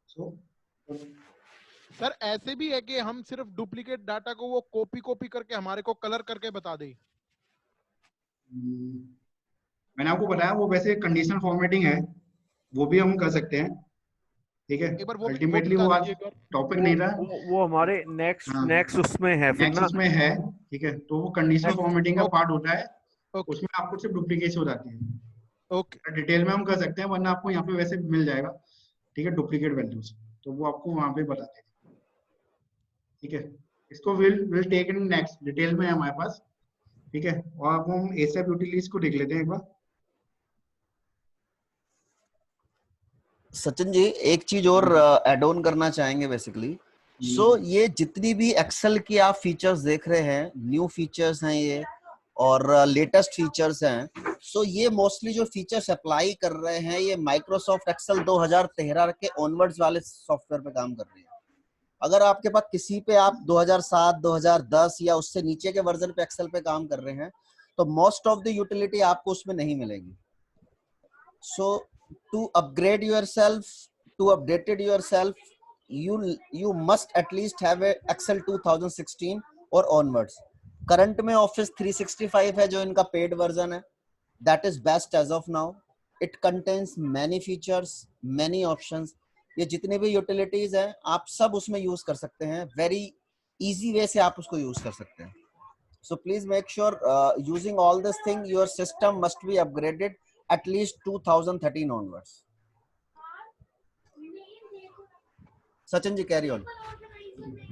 So, सर ऐसे भी है कि हम सिर्फ डुप्लीकेट डाटा को वो कॉपी करके हमारे को कलर करके बता दे। मैंने आपको बताया वो वैसे कंडीशनल फॉर्मेटिंग है, वो भी हम कर सकते हैं, ठीक है। अल्टीमेटली वो आज टॉपिक नहीं रहा, वो हमारे नेक्स्ट उसमें है फिर नेक्स्ट ना, उसमें है, ठीक है। तो वो कंडीशनल फॉर्मेटिंग का पार्ट होता है, ओके उसमें आपको सिर्फ डुप्लीकेशन हो जाती है। ओके डिटेल में हम कर सकते हैं, वरना आपको यहाँ पे वैसे मिल जाएगा, ठीक है, डुप्लीकेट वैल्यूज, तो वो आपको वहां पे बताते हैं, ठीक है। इसको will take in next, detail में है हमारे पास, ठीक है। और अब हम ASAP यूटिलिटीज को देख लेते हैं एक बार। सचिन जी एक चीज और ऐड ऑन करना चाहेंगे बेसिकली। सो ये जितनी भी एक्सेल की आप फीचर्स देख रहे हैं, न्यू फीचर्स हैं ये और लेटेस्ट फीचर्स हैं। सो ये मोस्टली जो फीचर्स अप्लाई कर रहे हैं ये माइक्रोसॉफ्ट एक्सेल 2013 के ऑनवर्ड्स वाले सॉफ्टवेयर पे काम कर रहे हैं। अगर आपके पास किसी पे आप 2007, 2010 या उससे नीचे के वर्जन पे एक्सेल पे काम कर रहे हैं तो मोस्ट ऑफ द यूटिलिटी आपको उसमें नहीं मिलेगी। सो to upgrade yourself, to update yourself, you must at least have a Excel 2016 or onwards. Current में Office 365 है जो इनका paid version है, that is best as of now. It contains many features, many options. ये जितने भी utilities हैं आप सब उसमें use कर सकते हैं, very easy way से आप उसको use कर सकते हैं। So please make sure using all this thing your system must be upgraded at least 2013 onwards. Sachin ji carry on.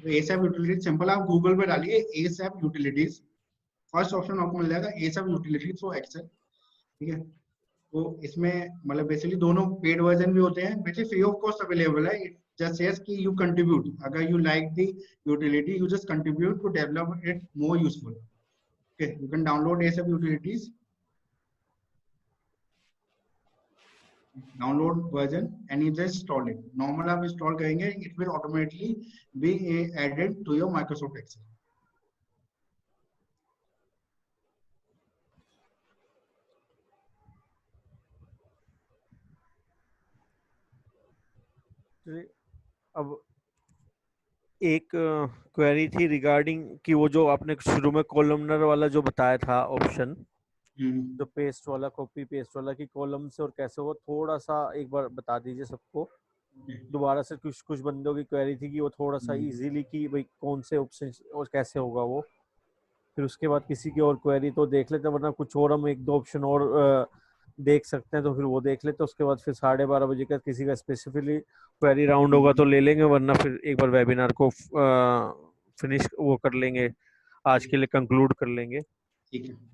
ASAP utilities simple, आप गूगल पे डालिए ASAP यूटिलिटीज, फर्स्ट ऑप्शन आपको मिल जाएगा ASAP यूटिलिटीज फॉर एक्सेल, ठीक है। तो इसमें मतलब बेसिकली दोनों पेड वर्जन भी होते हैं, basically free of cost available है। इट जस्ट सेज कि यू कंट्रीब्यूट, अगर you like the utility you just contribute to develop it more useful, okay. You can download ASAP utilities, download version and you just install it. Normal आप install करेंगे it will automatically be added to your Microsoft Excel. अब एक query थी regarding कि वो जो आपने शुरू में कॉलमनर वाला जो बताया था ऑप्शन, जो पेस्ट वाला, कॉपी पेस्ट वाला, कि कॉलम से और कैसे हो, थोड़ा सा एक बार बता दीजिए सबको दोबारा से। कुछ बंदों की क्वेरी थी कि वो थोड़ा सा इजीली कि भाई कौन से ऑप्शन और कैसे होगा वो, फिर उसके बाद किसी की और क्वेरी तो देख लेते, वरना कुछ और हम एक दो ऑप्शन और देख सकते हैं तो फिर वो देख लेते। उसके बाद फिर 12:30 बजे का किसी का स्पेसिफिकली क्वेरी राउंड होगा तो ले लेंगे, वरना फिर एक बार वेबिनार को फिनिश वो कर लेंगे, आज के लिए कंक्लूड कर लेंगे, ठीक है।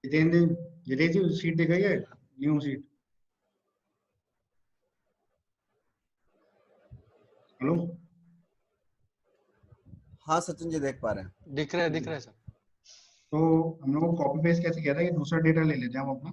जितेंद्र जी सीट दिखाई है, न्यू सीट। हेलो, हाँ सचिन जी देख पा रहे हैं। दिख रहा है सर। तो हम लोग को कॉपी पेस्ट कैसे किया था, ये दूसरा डेटा ले लेते हैं हम अपना।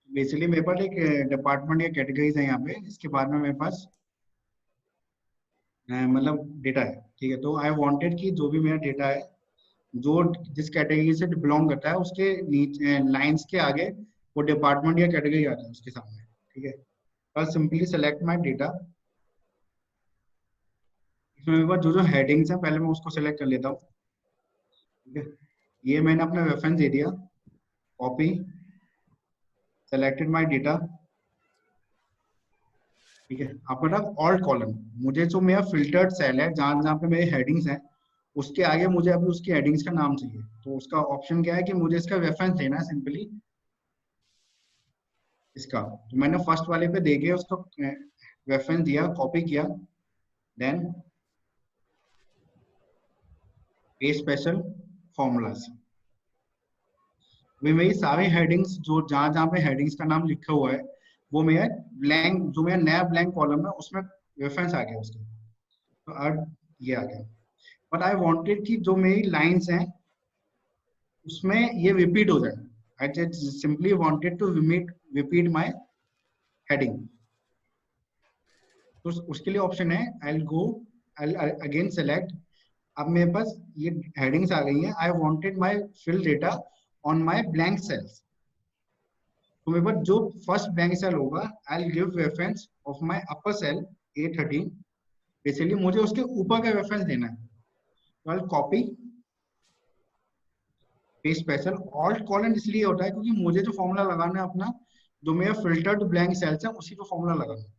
बेसिकली मेरे पास एक डिपार्टमेंट या कैटेगरीज है यहाँ पे, इसके बाद में मेरे पास मतलब डेटा है, ठीक है। तो आई वांटेड कि जो भी मेरा डेटा है, जो जिस कैटेगरी से बिलोंग करता है, उसके नीचे लाइंस के आगे वो डिपार्टमेंट या कैटेगरी आता है उसके सामने, ठीक है। बस सिंपली सेलेक्ट माय डेटा। इसमें मेरे पास जो जो हेडिंग्स हैं पहले मैं उसको सेलेक्ट कर लेता हूँ, ठीक है। ये मैंने अपना रेफरेंस दे दिया, कॉपी, सेलेक्टेड माय डेटा, ठीक है। आपका था ऑल्ट कॉलम, मुझे जो मेरा फिल्टर्ड सेल है जहां जहां पे मेरे हेडिंग्स हैं उसके आगे मुझे अभी उसकी हेडिंग्स का नाम चाहिए। तो उसका ऑप्शन क्या है कि मुझे इसका रेफरेंस देना है, सिंपली इसका। तो मैंने फर्स्ट वाले पे देके उसको रेफरेंस दिया, कॉपी किया, देन पेस्ट स्पेशल फॉर्मूलाज। मेरी सारी हेडिंग्स जो जहां जहां पे हेडिंग्स का नाम लिखा हुआ है वो मेरा ब्लैंक, जो मेरा नया ब्लैंक कॉलम है उसमें रेफरेंस आ गया उसका। तो अब ये आ गया। बट आई वांटेड कि जो मेरी लाइंस हैं उसमें ये रिपीट हो जाए। I just simply wanted to repeat my heading. तो उसके लिए ऑप्शन है, आई अगेन सेलेक्ट। अब मेरे पास ये हेडिंग्स आ गई हैं। I wanted my fill data on my blank cells. तो मेरे पास जो फर्स्ट ब्लैंक सेल होगा, I give reference of my upper cell A13। Basically मुझे उसके ऊपर का रेफरेंस देना है। तो I copy, paste special, alt colon इसलिए होता है क्योंकि मुझे जो फॉर्मूला लगाना है अपना, जो मेरा फिल्टर्ड ब्लैंक सेल्स है उसी को फॉर्मूला लगाना है।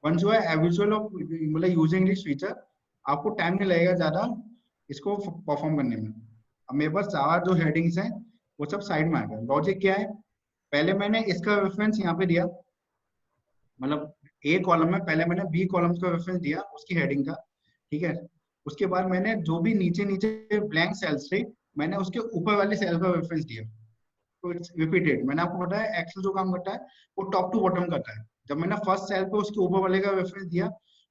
Once you are habitual of मतलब यूजिंग दिस फीचर, आपको टाइम नहीं लगेगा ज्यादा इसको परफॉर्म करने में। अब मेरे पास सारा जो हेडिंग्स हैं वो सब साइड में आ गया। लॉजिक क्या है, पहले मैंने इसका रेफरेंस यहाँ पे दिया, मतलब ए कॉलम में पहले मैंने बी कॉलम का रेफरेंस दिया उसकी हेडिंग का, ठीक है। उसके बाद मैंने जो भी नीचे नीचे ब्लैंक सेल्स थे मैंने उसके ऊपर वाले सेल का रेफरेंस दिया। तो इट्स रिपीटेड। मैंने आपको बताया एक्सेल जो काम करता है वो टॉप टू बॉटम करता है। जब मैंने फर्स्ट सेल पे उसके ऊपर वाले का रेफरेंस दिया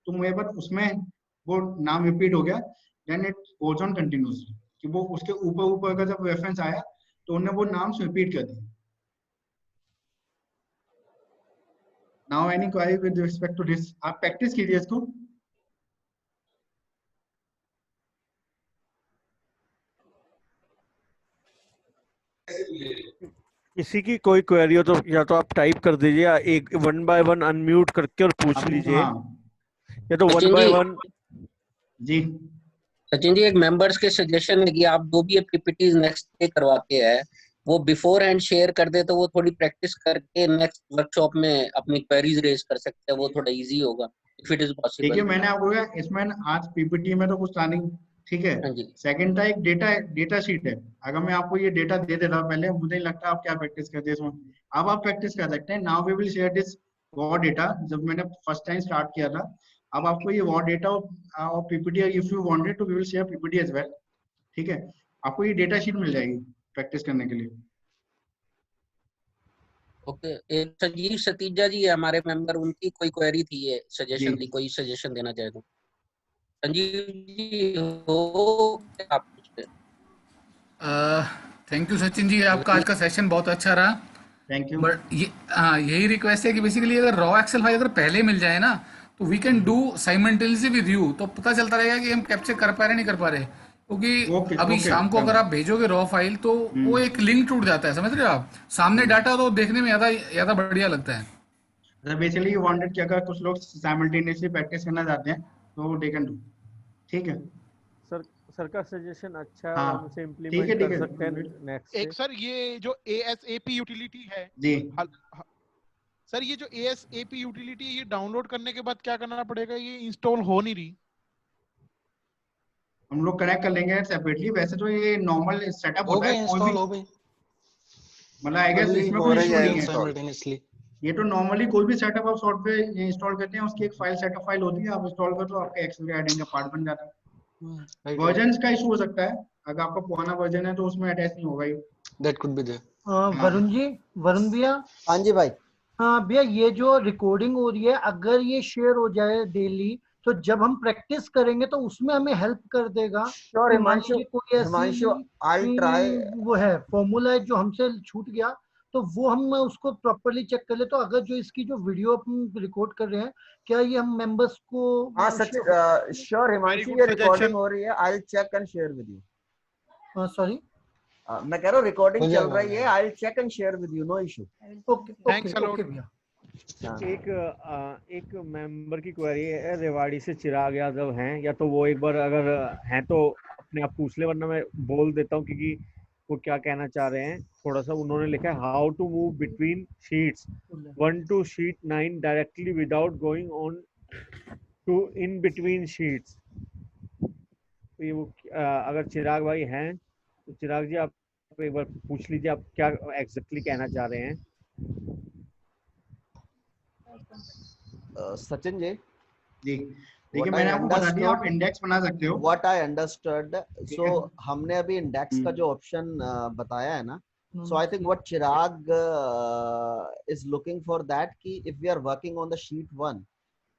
तो मेरे पास उसमें वो नाम रिपीट हो गया। Then it goes on continuously कि वो उसके ऊपर ऊपर का जब रेफरेंस आया तो उन्होंने वो नाम रिपीट कर दिया। Now any query with respect to this, आप प्रैक्टिस कीजिए इसको। किसी की कोई क्वेरी हो तो या तो आप टाइप कर दीजिए या एक वन बाय वन अनम्यूट करके और पूछ लीजिए, या तो वन बाय वन। जी सचिन जी, एक मेंबर्स के सजेशन है कि आप जो भी पीपीटीज नेक्स्ट डे करवाते हैं वो बिफोर एंड शेयर कर दे तो वो थोड़ी प्रैक्टिस करके नेक्स्ट वर्कशॉप में अपनी क्वेरीज रेज कर सकते हैं, वो थोड़ा इजी होगा इफ इट इज पॉसिबल। देखिए मैंने आपको कहा इसमें आज पीपीटी में तो कुछ था नहीं, ठीक है। सेकंड था एक डेटा शीट है। अगर मैं आपको ये डेटा दे देता पहले, मुझे नहीं लगता आप क्या प्रैक्टिस करते इसमें। अब आप प्रैक्टिस कर सकते हैं। Now we will share this raw data. जब मैंने फर्स्ट टाइम स्टार्ट किया था, अब आपको ये रॉ डेटा और PPT, if you wanted to we will share PPT as well, ठीक है। आपको ये डेटा शीट मिल जाएगी प्रैक्टिस करने के लिए। ओके, एक संजीव सतीजा जी है हमारे मेंबर, उनकी कोई क्वेरी थी, ये सजेशन थी, कोई सजेशन देना चाहे तो। संजीव जी हो आप पूछते। थैंक यू सचिन जी, आपका आज का सेशन बहुत अच्छा रहा। Thank you. बट ये यही रिक्वेस्ट है कि बेसिकली अगर रॉ एक्सेल फाइल अगर पहले मिल जाए ना तो we can do simultaneously with you, तो पता चलता रहेगा कि हम कैप्चर कर पा रहे नहीं कर पा रहे। क्योंकि अभी शाम को अगर आप भेजोगे रॉ फाइल तो वो एक लिंक टूट जाता है, समझ रहे हो आप। सामने डाटा तो देखने में ज्यादा बढ़िया लगता है। बेसिकली यू वांटेड कि अगर कुछ लोग साइमल्टेनियसली प्रैक्टिस करना चाहते हैं तो दे कैन डू, ठीक है। सर का सजेशन अच्छा है, हाँ, हम उसे इम्प्लीमेंट कर सकते हैं नेक्स्ट। एक सर ये जो ASAP यूटिलिटी है जी सर, ये जो ASAP यूटिलिटी ये डाउनलोड करने के बाद क्या करना पड़ेगा? ये इंस्टॉल हो नहीं रही। हम लोग कनेक्ट कर लेंगे सेपरेटली। वैसे तो ये नॉर्मल सेटअप होता है, कोई भी हो गई मतलब आई गेस इसमें कोई इशू नहीं है। साइमल्टेनियसली ये तो नॉर्मली कोई भी सेटअप आप सॉफ्टवेयर इंस्टॉल करते हैं उसकी एक फाइल सेटअप फाइल होती है, आप इंस्टॉल कर दो आपके एक्सेल के एडिंग का पार्ट बन जाता है। वर्जन्स का इशू हो सकता है, अगर आपका पुराना वर्जन है तो उसमें अटैच नहीं होगा ये। That could be there. Varun ji, Varun भैया। हाँ जी भाई। हाँ भैया, ये जो रिकॉर्डिंग हो रही है अगर ये शेयर हो जाए डेली, तो जब हम प्रैक्टिस करेंगे तो उसमें हमें हेल्प कर देगा। श्योर हिमांशु, कोई हिमांशु आई ट्राई, वो है फॉर्मूला है जो हमसे छूट गया, तो वो हम उसको प्रॉपर्ली चेक कर ले। तो अगर जो इसकी जो वीडियो अपन रिकॉर्ड कर रहे हैं, क्या ये हम मेंबर्स को? हाँ सच, श्योर हिमांशु, ये रिकॉर्डिंग हो रही है, I will check and share with you. Sorry, मैं कह रहा हूँ रिकॉर्डिंग चल रही है, I will check and share with you, no issue. Okay, thanks a lot भैया। एक मेंबर की क्वेरी है, रेवाड़ी से चिराग यादव हैं, या तो वो एक बार अगर हैं तो अपने आप पूछ ले, वरना मैं बोल देता हूँ क्योंकि वो क्या कहना चाह रहे हैं थोड़ा सा। उन्होंने लिखा है how to move between sheets 1 to sheet 9 directly without going on to in between sheets. तो ये वो अगर चिराग भाई हैं तो चिराग जी आप एक बार पूछ लीजिए आप क्या एग्जैक्टली कहना चाह रहे हैं। सचिन जी, देखिए मैंने आपको बता दिया, आप इंडेक्स बना सकते हो। व्हाट आई अंडरस्टूड, सो हमने अभी इंडेक्स का जो ऑप्शन बताया है ना, so I think what Chirag is looking for that कि if we are working on the sheet 1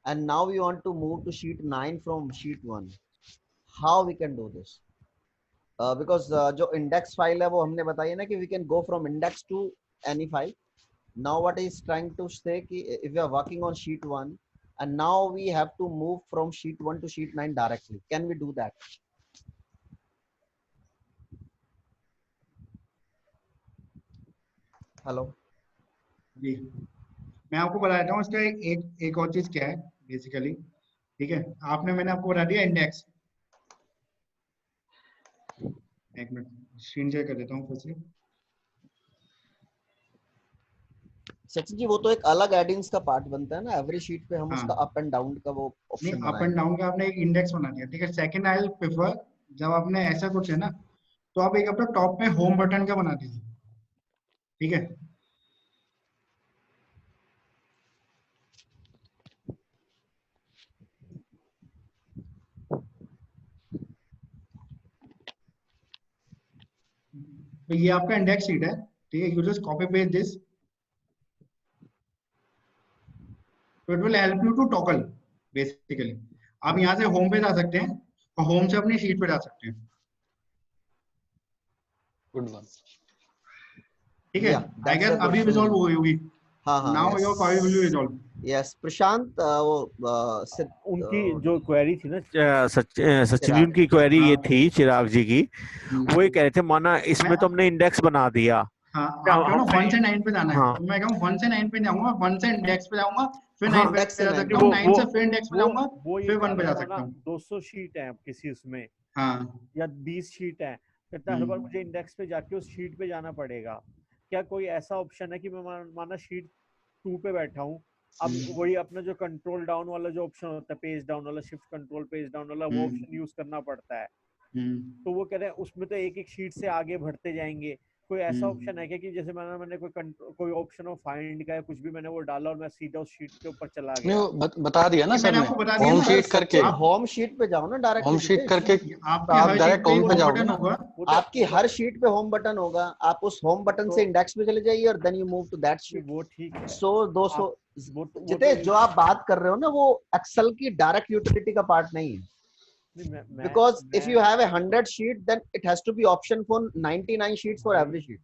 and now we want to move to sheet 9 from sheet 1, how we can do this, because जो index file है वो हमने बताई है ना कि we can go from index to any file. Now what is trying to say कि if we are working on sheet 1 and now we have to move from sheet 1 to sheet 9 directly, can we do that? Hello जी, मैं आपको बता देता हूँ इसका एक और चीज क्या है बेसिकली। ठीक है, मैंने आपको बता दिया इंडेक्स। एक मिनट स्क्रीन शेयर कर देता हूँ फिर से। सचिन जी, वो तो एक अलग एडिंग्स का पार्ट बनता है ना, एवरी शीट पे हम उसका अप एंड डाउन का वो ऑप्शन नहीं, अप एंड डाउन का आपने एक इंडेक्स बना दिया। ठीक है, सेकंड आई विल प्रेफर, जब आपने ऐसा कुछ है ना तो आप एक अपना टॉप में होम बटन का बना दीजिए। ठीक है, तो ये आपका इंडेक्स शीट है। ठीक है, you just copy paste this, तो it will help you to toggle basically. आप यहाँ से होम पे जा सकते हैं और होम से अपनी शीट पे जा सकते हैं। Good one. ठीक है, आई गेस अभी रिजॉल्व हो गई होगी। हाँ, now your query will be resolve. Yes Prashant, वो उनकी जो क्वेरी थी ना सचिन जी, उनकी क्वेरी ये थी चिराग जी की, वो ये कह रहे थे माना इसमें तो हमने इंडेक्स बना दिया। हाँ, आप 1 से 9 पे जाना है, तो मैं कहूँ 1 से 9 पे जाऊंगा, 1 से इंडेक्स पे जाऊंगा, फिर 9 पे जा सकता हूँ, 9 से फिर इंडेक्स पे जाऊंगा, फिर 1 पे जा सकता हूँ। 200 शीट है किसी उसमें, हाँ, या 20 शीट है, कितना हर बार मुझे इंडेक्स पे जाके उस शीट पे जाना पड़ेगा। क्या कोई ऐसा ऑप्शन है कि मैं माना शीट 2 पे बैठा हूँ, अब वही अपना जो कंट्रोल डाउन वाला जो ऑप्शन होता है, पेज डाउन वाला, शिफ्ट कंट्रोल पेज डाउन वाला, वो ऑप्शन यूज करना पड़ता है। तो वो कह रहे हैं उसमें तो एक एक शीट से आगे बढ़ते जाएंगे। कोई ऐसा ऑप्शन है क्या कि जैसे मैंने कोई ऑप्शन ऑफ फाइंड का या कुछ भी मैंने वो डाला और मैं सीधा उस शीट के ऊपर चला गया? नहीं, बता दिया ना सर ने, होम शीट करके आप होम शीट पे जाओ ना डायरेक्ट, होम शीट करके आप डायरेक्ट होम पे जाओगे ना, आपकी हर शीट पे होम बटन होगा, आप उस होम बटन से इंडेक्स पे चले जाइए और then you move to that sheet. वो ठीक है। सो 200 जितेश जो आप बात कर रहे हो ना, वो एक्सेल की डायरेक्ट यूटिलिटी का पार्ट नहीं है, because if you have 100 sheet then it has to be option for 99 sheets for every sheet.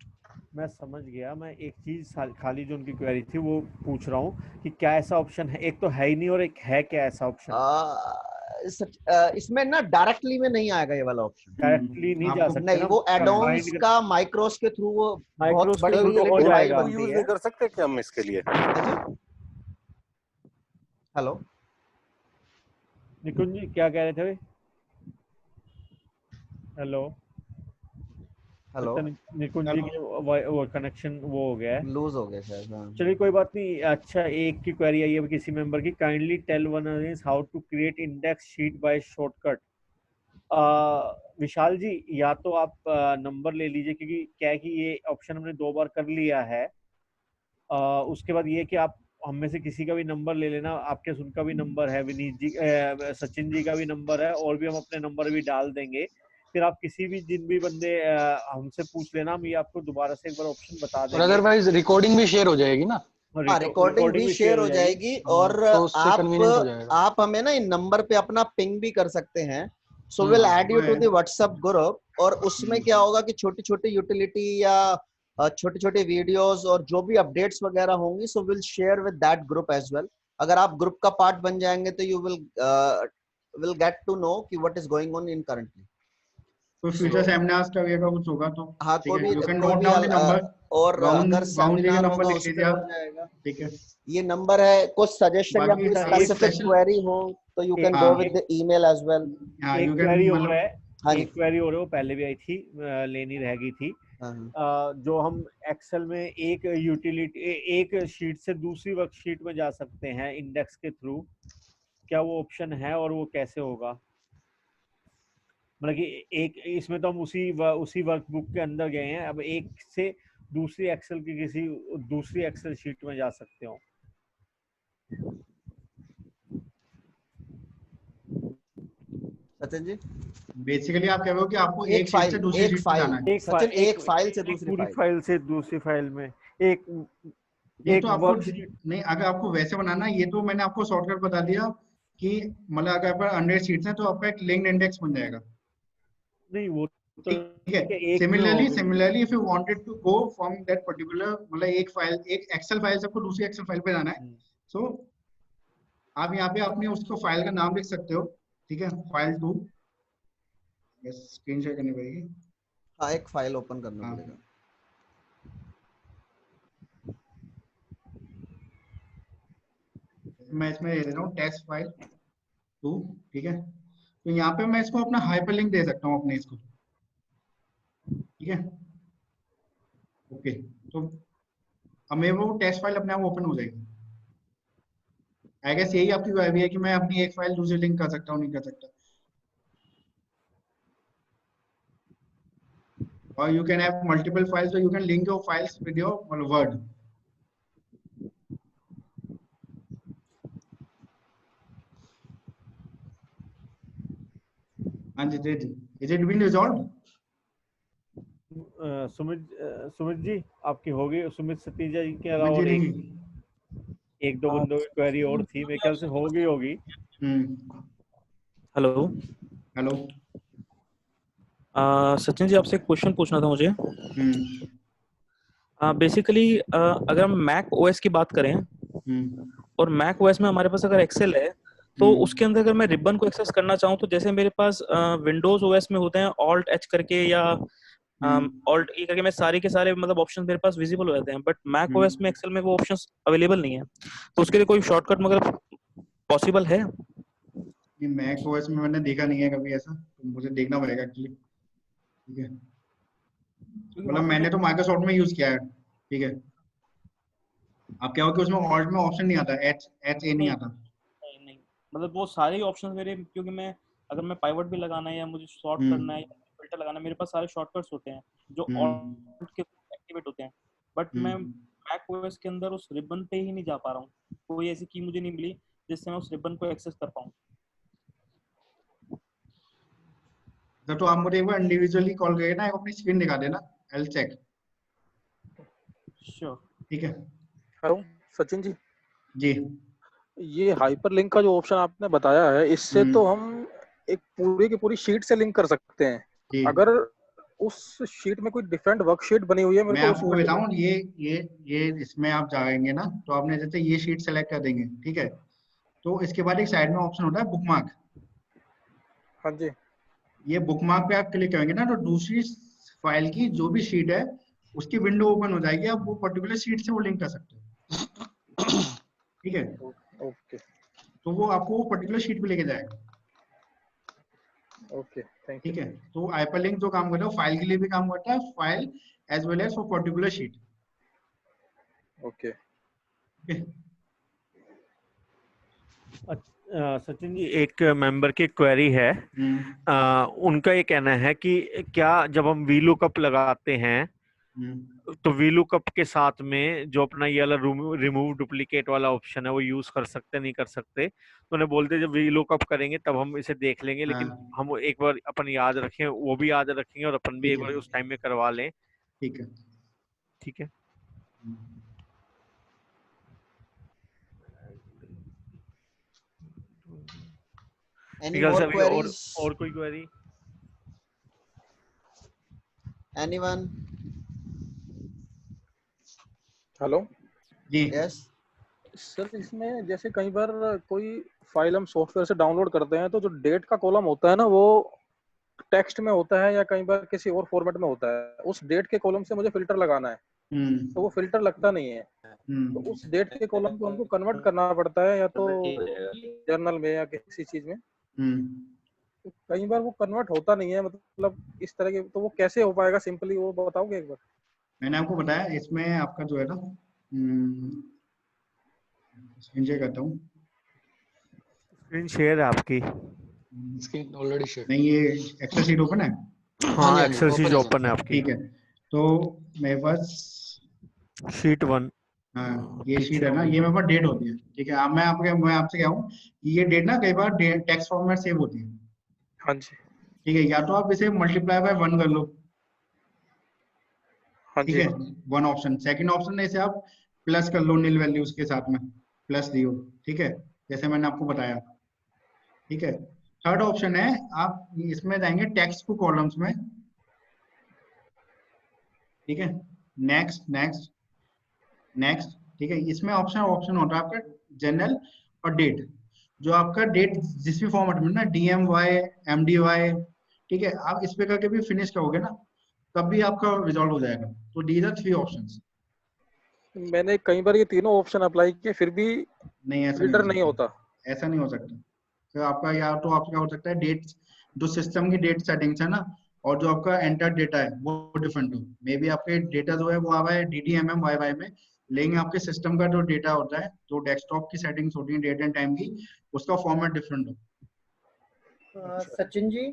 मैं समझ गया, मैं एक चीज खाली जो उनकी क्वेरी थी वो पूछ रहा हूँ कि क्या ऐसा ऑप्शन है, एक तो है ही नहीं और एक है क्या ऐसा ऑप्शन? इसमें ना डायरेक्टली में नहीं आएगा ये वाला ऑप्शन, डायरेक्टली नहीं जा सकते नहीं, वो एड-ऑन्स का माइक्रोस के थ्रू वो बहुत बड़ी हो जाएगा, यूज नहीं कर सकते क्या हम इसके लिए? हेलो निकुंज जी क्या कह रहे थे भाई? हेलो निकुंज जी की वो कनेक्शन वो हो गया है, लूज हो गया शायद। चलिए कोई बात नहीं। अच्छा, एक की क्वेरी आई है किसी मेंबर की, kindly tell one is how to create index sheet by shortcut. Vishal ji, या तो आप नंबर ले लीजिए, क्योंकि क्या है कि ये ऑप्शन हमने 2 बार कर लिया है, उसके बाद ये कि आप हम में से किसी का भी नंबर ले लेना, आपके उनका भी नंबर है, विनीत जी सचिन जी का भी नंबर है, और भी हम अपने नंबर भी डाल देंगे। फिर आप किसी भी जिन भी बंदे हमसे पूछ लेना, हम ये आपको दोबारा से एक बार ऑप्शन बता देंगे। अदरवाइज रिकॉर्डिंग भी शेयर हो जाएगी ना? हाँ, रिकॉर्डिंग भी शेयर हो जाएगी, और आप हमें ना इन नंबर पे अपना पिंग भी कर सकते हैं। So will add you to the WhatsApp group, और उसमें क्या होगा कि छोटी छोटी यूटिलिटी या छोटे छोटे वीडियोस और जो भी अपडेट्स वगैरह होंगी, so will share with that group as well. अगर आप ग्रुप का पार्ट बन जाएंगे तो you will get to know कि what is going on in currently. तो फ्यूचर सेमिनार्स का वगैरह कुछ होगा तो हाँ, ठीक है, you can note down the number, और अगर सेमिनार होगा लिख उस पे लीजिए हो आप, जाएगा। ठीक है। ये नंबर है, कुछ सजेशन या कोई स्पेसिफिक क्वेरी हो तो you can go with the email as well. एक क्वेरी और है, एक क्वेरी और है, वो पहले भी आई थी, लेनी रह गई थी। जो हम एक्सेल में एक यूटिलिटी, एक शीट से दूसरी वर्कशीट में जा सकते हैं इंडेक्स के थ्रू, क्या वो ऑप्शन है और वो कैसे होगा? मतलब कि एक इसमें तो हम उसी वर्कबुक के अंदर गए हैं, अब एक से दूसरी एक्सेल की किसी दूसरी एक्सेल शीट में जा सकते हो। सचिन जी, बेसिकली आप कह रहे हो कि आपको एक शीट से दूसरी शीट में जाना है। एक फाइल से दूसरी पूरी फाइल से दूसरी फाइल में एक तो आपको नहीं, अगर आपको वैसे बनाना, ये तो मैंने आपको शॉर्टकट बता दिया कि मतलब अगर आप 100 शीट्स हैं तो आपका एक लिंक्ड इंडेक्स बन जाएगा। नहीं वो तो ठीक है। Similarly if you wanted to go from that particular, मतलब एक फाइल, एक एक्सेल फाइल से आपको दूसरी एक्सेल फाइल पे जाना है, सो आप यहाँ पे अपने उसको फाइल का नाम लिख सकते हो, ठीक है, फाइल 2, बस स्क्रीन शेयर करनी पड़ेगी। हाँ, एक फाइल ओपन करना पड़ेगा। मैं इसमें दे रहा हूँ टेस्ट फाइल 2, ठीक है। तो यहाँ पे मैं इसको अपना हाइपरलिंक दे सकता हूँ अपने इसको, ठीक है, ओके। तो अब मेरे वो टेस्ट फाइल अपने आप ओपन हो जाएगी। आई गेस यही आपकी क्वेरी है कि मैं अपनी एक फाइल दूसरी लिंक कर सकता हूँ, नहीं कर सकता। और you can have multiple files, so you can link your files with your Word. हाँ जी, is it been resolved? Sumit ji आपकी हो गई, सुमित सतीजा जी के अलावा एक दो बंदों की क्वेरी और थी, मेरे ख्याल से हो गई होगी। हेलो हेलो, सचिन जी आपसे एक क्वेश्चन पूछना था मुझे। बेसिकली अगर हम मैक ओएस की बात करें और मैक ओएस में हमारे पास अगर एक्सेल है तो उसके अंदर अगर मैं रिबन को एक्सेस करना चाहूँ तो जैसे मेरे पास विंडोज ओएस में होते हैं ऑल्ट एच करके या ऑल्ट ई करके, मैं सारे के सारे मतलब ऑप्शन मेरे पास विजिबल हो जाते हैं, बट मैक ओएस में एक्सेल में वो ऑप्शंस अवेलेबल नहीं है, तो उसके लिए कोई शॉर्टकट मतलब पॉसिबल है? ये मैक ओएस में मैंने देखा नहीं है कभी ऐसा, तो मुझे देखना पड़ेगा एक्चुअली, ठीक है। मतलब मैंने तो माइक्रोसॉफ्ट में यूज किया है, ठीक है। अब क्या हो कि उसमें ऑल्ट में ऑप्शन नहीं आता, एच ए नहीं आता। नहीं, मतलब वो सारे ऑप्शंस मेरे, क्योंकि मैं अगर मैं पाइवट भी लगाना है या मुझे सॉर्ट करना है या फिल्टर लगाना है, मेरे पास सारे शॉर्टकट्स होते हैं जो ऑल्ट के एक्टिवेट होते हैं, बट मैं मैक ओएस के अंदर उस रिबन पे ही नहीं जा पा रहा हूँ। कोई ऐसी की मुझे नहीं मिली जिससे मैं उस रिबन को एक्सेस कर पाऊँ। तो आप मुझे एक बार इंडिविजुअली कॉल करिए ना, अपनी स्क्रीन दिखा देना, आई विल चेक। श्योर, ठीक है। हेलो सचिन जी। जी, ये हाइपरलिंक का जो ऑप्शन आपने बताया है, इससे तो हम एक पूरी की पूरी शीट से लिंक कर सकते हैं। अगर उस शीट में कोई डिफरेंट वर्कशीट बनी हुई है, मैं आपको बताऊं, ये इसमें आप जाएंगे ना, तो आपने जैसे ये शीट सेलेक्ट कर देंगे, ठीक है, तो इसके बाद एक साइड में ऑप्शन होता है बुकमार्क। हाँ जी, ये बुकमार्क पे आप क्लिक करेंगे ना, तो दूसरी फाइल की जो भी शीट है उसकी विंडो ओपन हो जाएगी, आप वो पर्टिकुलर शीट से वो लिंक कर सकते हो, ठीक है। ओके, तो वो आपको वो पर्टिकुलर शीट पे लेके जाएगा। Okay, thank you. ठीक है, तो हाइपरलिंक जो काम करता है फाइल के लिए भी काम करता है, file as well as for particular sheet. Okay, Sachin ji एक मेंबर की क्वेरी है, उनका ये कहना है कि क्या जब हम वी लुकअप लगाते हैं तो VLOOKUP के साथ में जो अपना ये वाला रिमूव डुप्लीकेट वाला ऑप्शन है वो यूज कर सकते नहीं कर सकते, तो उन्हें बोलते जब VLOOKUP करेंगे तब हम इसे देख लेंगे, लेकिन हम एक बार अपन याद रखें, वो भी याद रखेंगे और अपन भी एक बार उस टाइम में करवा लें। ठीक है, ठीक है। और कोई क्वेरी? एनीवन? हेलो जी। यस सर, इसमें जैसे कई बार कोई फाइल हम सॉफ्टवेयर से डाउनलोड करते हैं तो जो डेट का कॉलम होता है ना वो टेक्स्ट में होता है या कई बार किसी और फॉर्मेट में होता है, उस डेट के कॉलम से मुझे फिल्टर लगाना है तो वो फिल्टर लगता नहीं है, तो उस डेट के कॉलम को हमको कन्वर्ट करना पड़ता है या तो जर्नल में या किसी चीज में, तो कई बार वो कन्वर्ट होता नहीं है, मतलब इस तरह के, तो वो कैसे हो पाएगा सिंपली, वो बताओगे एक बार? मैंने आपको बताया इसमें आपका जो है ना, स्क्रीन करता हूँ। स्क्रीन शेयर है आपकी? Screen already share. नहीं, ये एक्सेल शीट ओपन है। हाँ, एक्सेल शीट ओपन है आपकी। ठीक है, तो मेरे पास शीट 1, हाँ ये शीट है ना, ये मेरे पास डेट होती है। ठीक है, अब मैं आपसे क्या हूँ, ये डेट ना कई बार टेक्स्ट फॉर्मेट सेव होती है। हाँ जी। ठीक है, या तो आप इसे मल्टीप्लाई बाय 1 कर लो। ठीक है, 1 ऑप्शन। सेकंड ऑप्शन इसे आप प्लस कर लो नील वैल्यूज के साथ में, प्लस दियो। ठीक है, जैसे मैंने आपको बताया। ठीक है, थर्ड ऑप्शन है आप इसमें जाएंगे टेक्स्ट को कॉलम्स में। ठीक है, नेक्स्ट नेक्स्ट नेक्स्ट। ठीक है, इसमें ऑप्शन होता है आपका जनरल और डेट, जो आपका डेट जिस भी फॉर्मेट में ना DMY MDY, ठीक है, आप इस पे करके भी फिनिश करोगे ना तब भी आपका रिजॉल्व हो जाएगा। तो दीज आर 3 ऑप्शंस। मैंने कई बार ये तीनों ऑप्शन अप्लाई किए फिर भी नहीं, ऐसा फिल्टर नहीं होता। ऐसा नहीं हो सकता। तो आपका या तो आपका हो सकता है डेट, जो सिस्टम की डेट सेटिंग्स है ना, और जो आपका एंटर डेटा है वो डिफरेंट हो। मे बी आपके डेटा जो है वो आवा है DDMMYY में, लेकिन आपके सिस्टम का जो डेटा होता है, जो डेस्कटॉप की सेटिंग्स होती है डेट एंड टाइम की, उसका फॉर्मेट डिफरेंट हो। सचिन जी,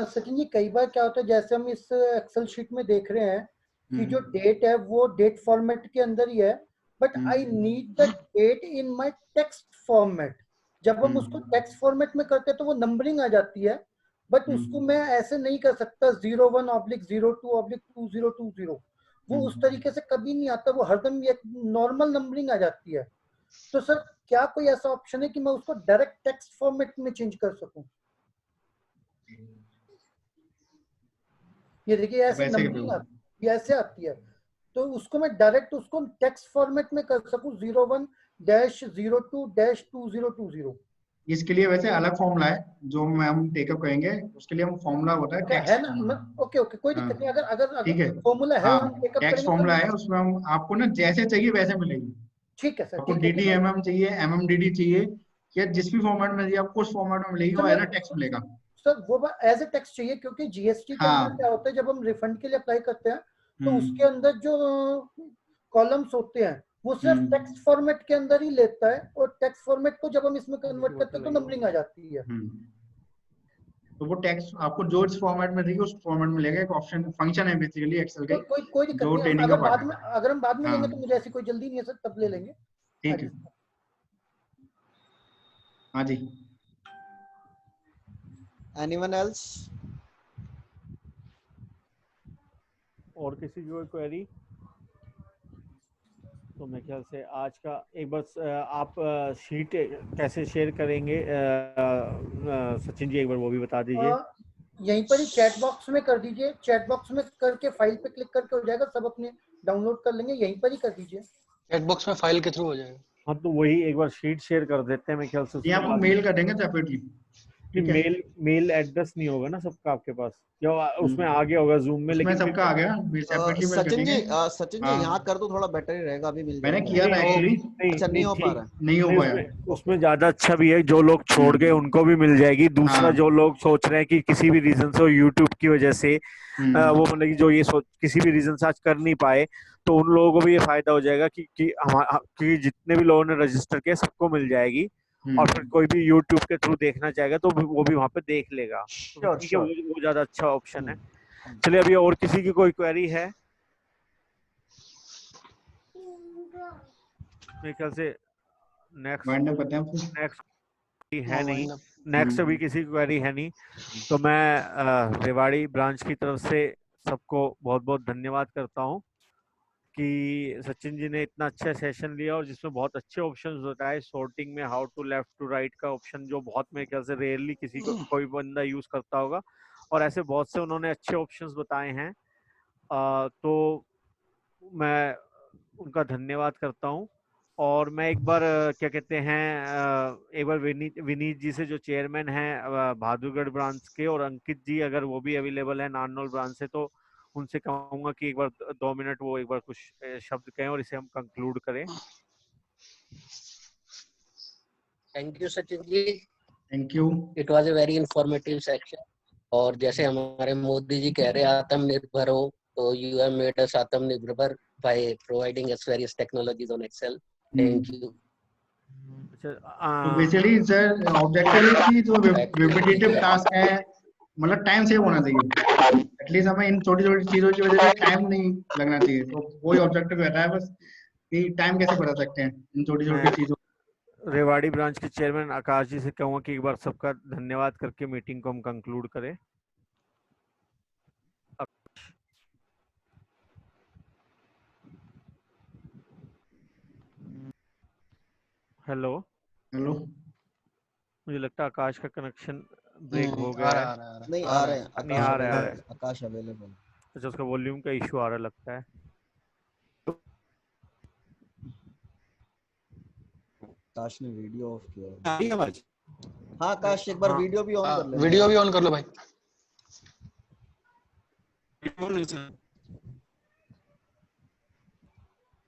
सचिन जी, कई बार क्या होता है, जैसे हम इस एक्सेल शीट में देख रहे हैं कि जो डेट है वो डेट फॉर्मेट के अंदर ही है, but I need the date in my text format. जब हम उसको टेक्स्ट फॉर्मेट में करते हैं तो वो नंबरिंग आ जाती है, बट उसको मैं ऐसे नहीं कर सकता 01/02/2020, वो उस तरीके से कभी नहीं आता, वो हरदम एक नॉर्मल नंबरिंग आ जाती है। तो सर क्या कोई ऐसा ऑप्शन है कि मैं उसको डायरेक्ट टेक्स्ट फॉर्मेट में चेंज कर सकूं? ये देखिए ऐसे नंबरिंग ये ऐसे आती है, तो उसको मैं डायरेक्ट उसको टेक्स्ट फॉर्मेट में कर सकूं 01-02-2020। इसके लिए वैसे अलग फॉर्मूला है जो हम टेकअप करेंगे, उसके लिए हम फॉर्मूला होता है टेक्स्ट है ना। ओके ओके, कोई दिक्कत नहीं। अगर ठीक है, फॉर्मूला है हम टेकअप टेक्स्ट फॉर्मूला है, उसमें हम आपको ना जैसे चाहिए वैसे मिलेगी। ठीक है सर। आपको DDMM चाहिए, MMDD चाहिए, या जिस भी फॉर्मेट में चाहिए आपको उस फॉर्मेट में मिलेगी, वो एज अ टेक्स्ट मिलेगा। सर वो एज अ टेक्स्ट चाहिए, क्योंकि GST के अंदर क्या होता है, जब हम रिफंड के लिए अप्लाई करते हैं तो उसके अंदर जो कॉलम्स होते हैं वो सिर्फ टेक्स्ट फॉर्मेट के अंदर ही लेता है, और टेक्स्ट फॉर्मेट को जब हम इसमें कन्वर्ट करते हैं तो नंबरिंग आ जाती है। तो वो टेक्स्ट आपको जो इस फॉर्मेट में देगी उस फॉर्मेट में मिलेगा। एक ऑप्शन फंक्शन है बेसिकली एक्सेल के, कोई दिक्कत नहीं। अगर हम बाद में लेंगे तो मुझे ऐसी कोई जल्दी नहीं है सर, तब ले लेंगे। ठीक है, हाँ जी। Anyone else? और किसी की कोई क्वेरी? तो मेरे ख्याल से आज का एक बार आप शीट कैसे शेयर करेंगे सचिन जी, एक बार वो भी बता दीजिए। यहीं पर ही चैट बॉक्स में कर दीजिए, चैट बॉक्स में करके फाइल पे क्लिक करके हो जाएगा, सब अपने डाउनलोड कर लेंगे, यहीं पर ही कर दीजिए। चैट बॉक्स में फाइल के थ्रू हो जाएगा। हाँ, तो वही एक बार शीट शेयर कर देते हैं मेरे ख्याल से। ये आपको मेल कर देंगे सेपरेटली। मेल एड्रेस नहीं होगा ना सबका आपके पास, या उसमें आ गया होगा जूम में, लेकिन सबका आ गया। सचिन जी यहाँ कर दो, थोड़ा बेटर ही रहेगा। अभी मिल मैंने किया था एक्चुअली, अच्छा नहीं हो पा रहा, नहीं हो पाया। उसमें ज्यादा अच्छा भी है, जो लोग छोड़ गए उनको भी मिल जाएगी। दूसरा जो लोग सोच रहे हैं कि किसी भी रीजन से यूट्यूब की वजह से वो मतलब कि जो ये किसी भी रीजन से आज कर नहीं पाए, तो उन लोगों को भी ये फायदा हो जाएगा कि जितने भी लोगों ने रजिस्टर किया सबको मिल जाएगी, और फिर कोई भी YouTube के थ्रू देखना चाहेगा तो वो भी वहां पे देख लेगा। ठीक है, वो ज्यादा अच्छा ऑप्शन है। चलिए, अभी और किसी की कोई क्वेरी है? मेरे ख्याल से नेक्स्ट है नहीं, नेक्स्ट अभी किसी की क्वेरी है नहीं, तो मैं रेवाड़ी ब्रांच की तरफ से सबको बहुत बहुत धन्यवाद करता हूँ कि सचिन जी ने इतना अच्छा सेशन लिया और जिसमें बहुत अच्छे ऑप्शंस बताए सॉर्टिंग में, how to left to right का ऑप्शन जो बहुत मेरे ख्याल से रेयरली किसी को कोई बंदा यूज करता होगा, और ऐसे बहुत से उन्होंने अच्छे ऑप्शंस बताए हैं। तो मैं उनका धन्यवाद करता हूँ। और मैं एक बार क्या कहते हैं, एक बार विनीत जी से जो चेयरमैन हैं बहादुरगढ़ ब्रांच के, और अंकित जी अगर वो भी अवेलेबल है नारनौल ब्रांच से, तो उनसे कहूंगा कि एक बार 2 मिनट वो एक बार कुछ शब्द कहें और इसे हम कंक्लूड करें। Thank you Sachin ji, thank you, it was a very informative section. और जैसे हमारे मोदी जी कह रहे हैं आत्मनिर्भर हो, तो you have made us atmanirbhar by providing us various technologies on Excel. Thank you. तो बेसिकली सर ऑब्जेक्टिव है कि जो रिपीटेटिव टास्क है, मतलब टाइम सेव होना चाहिए, एटलीस्ट हमें इन छोटी छोटी चीजों की वजह से टाइम नहीं लगना चाहिए। तो कोई ऑब्जेक्टिव रहता है बस कि टाइम कैसे बचा सकते हैं इन छोटी छोटी चीजों। रेवाड़ी ब्रांच के चेयरमैन आकाश जी से कहूंगा कि एक बार सबका धन्यवाद करके मीटिंग को हम कंक्लूड करें। हेलो हेलो, मुझे लगता है आकाश का कनेक्शन ब्रेक हो गया है। नहीं आ रहे हैं, नहीं आ रहा है, आकाश अवेलेबल। अच्छा, उसका वॉल्यूम का इशू आ रहा लगता है। आकाश ने वीडियो ऑफ किया है। हाँ आकाश, एक बार वीडियो भी ऑन कर ले। वीडियो भी ऑन कर लो भाई।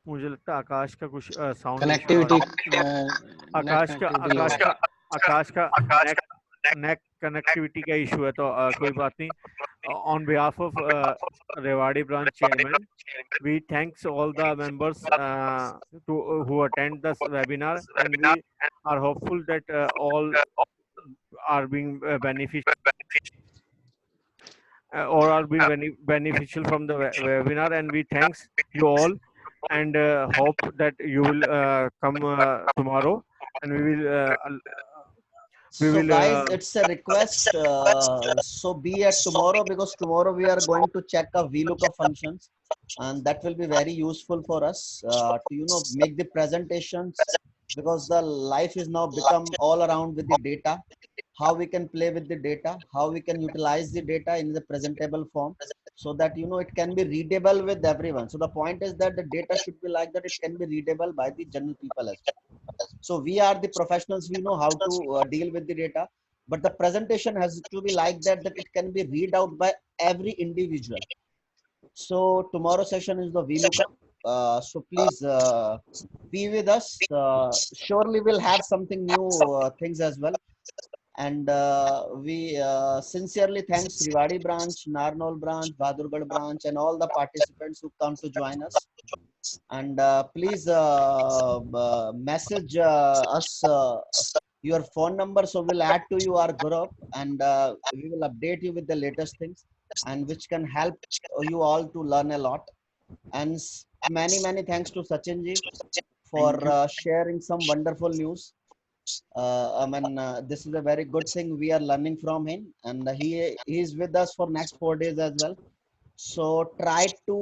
मुझे लगता है आकाश का कुछ साउंड कनेक्टिविटी, आकाश का नेट कनेक्टिविटी का इशू है, तो कोई बात नहीं। On behalf of Rewari branch chairman, we thanks all the members who attend this webinar, and we are hopeful that all are being beneficial from the webinar, and we thanks you all, and hope that you will come tomorrow, and we will guys, it's a request, so be at tomorrow, because tomorrow we are going to check a VLOOKUP functions, and that will be very useful for us to make the presentations, because the life is now become all around with the data, how we can play with the data, how we can utilize the data in the presentable form, so that it can be readable with everyone. So the point is that the data should be like that it can be readable by the general people as well. So we are the professionals, we know how to deal with the data, but the presentation has to be like that it can be read out by every individual. So tomorrow session is the VLOOKUP, so please be with us. Surely we'll have something new things as well. And we sincerely thanks Rewari branch, Narnaul branch, Bahadurgarh branch, and all the participants who come to join us. And please message us your phone number, so we'll add to you our group, and we will update you with the latest things, and which can help you all to learn a lot. And many thanks to Sachin ji for sharing some wonderful news. This is a very good thing we are learning from him, and he is with us for next 4 days as well. So try to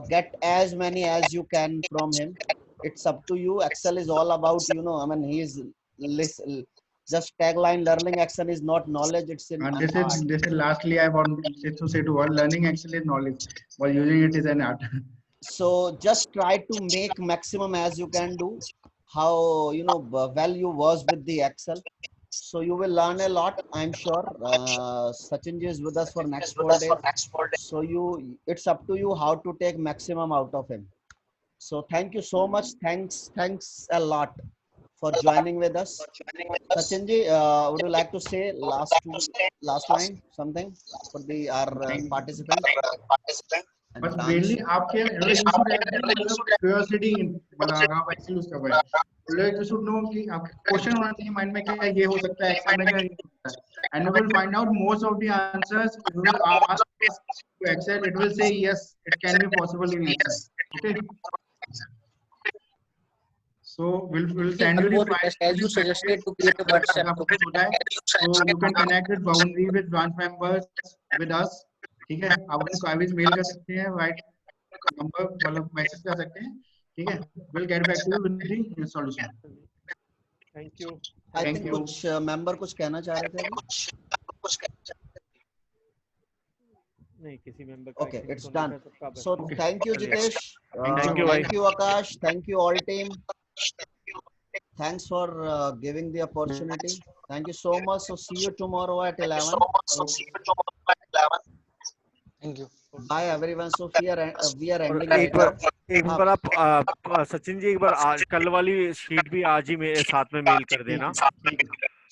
get as many as you can from him. It's up to you. Excel is all about, he is just tagline, learning Excel is not knowledge, it's in this is lastly I want to say to all, learning Excel is knowledge, while using it is an art. So just try to make maximum as you can do, how well you was with the Excel. So you will learn a lot, I'm sure. Sachin ji is with us for next 4 days. So it's up to you how to take maximum out of him. So thank you so much. Thanks a lot for joining with us. Sachin ji, would you like to say last line, something for our participants? But mainly आपके curiosity, मतलब आप Excel use कर पाए. You should know कि आपके question होना चाहिए mind में क्या ये हो सकता है एक्सेल में क्या ये हो सकता है, and we will find out most of the answers. We will ask to Excel, it will say yes, it can be possible in Excel. Okay, so we'll send you the file as you suggested to create a WhatsApp आपको कुछ होता है, so you can connect with Boundary with branch members with us. ठीक है, आप अपने queries mail कर सकते हैं, राइट नंबर मतलब मैसेज कर सकते हैं. ठीक है, we'll get back to you with the solution. Thank you. I think कुछ मेंबर कुछ कहना चाह रहे थे अभी? नहीं, किसी मेंबर का Okay, it's नहीं done. है, सबका So बस. thank you Jitesh, Thank you, thank bhai. you Akash, thank you all team. Thanks for giving the opportunity. Thank you so much. So see you tomorrow at 11. Thank you. Bye everyone. So we are ending. एक बार आप सचिन जी एक बार कल वाली sheet भी आज ही साथ में mail कर देना.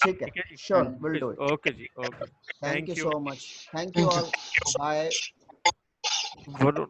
ठीक है, sure, we'll do it. Okay जी, okay. Thank you so much. Thank you all. Bye. Varun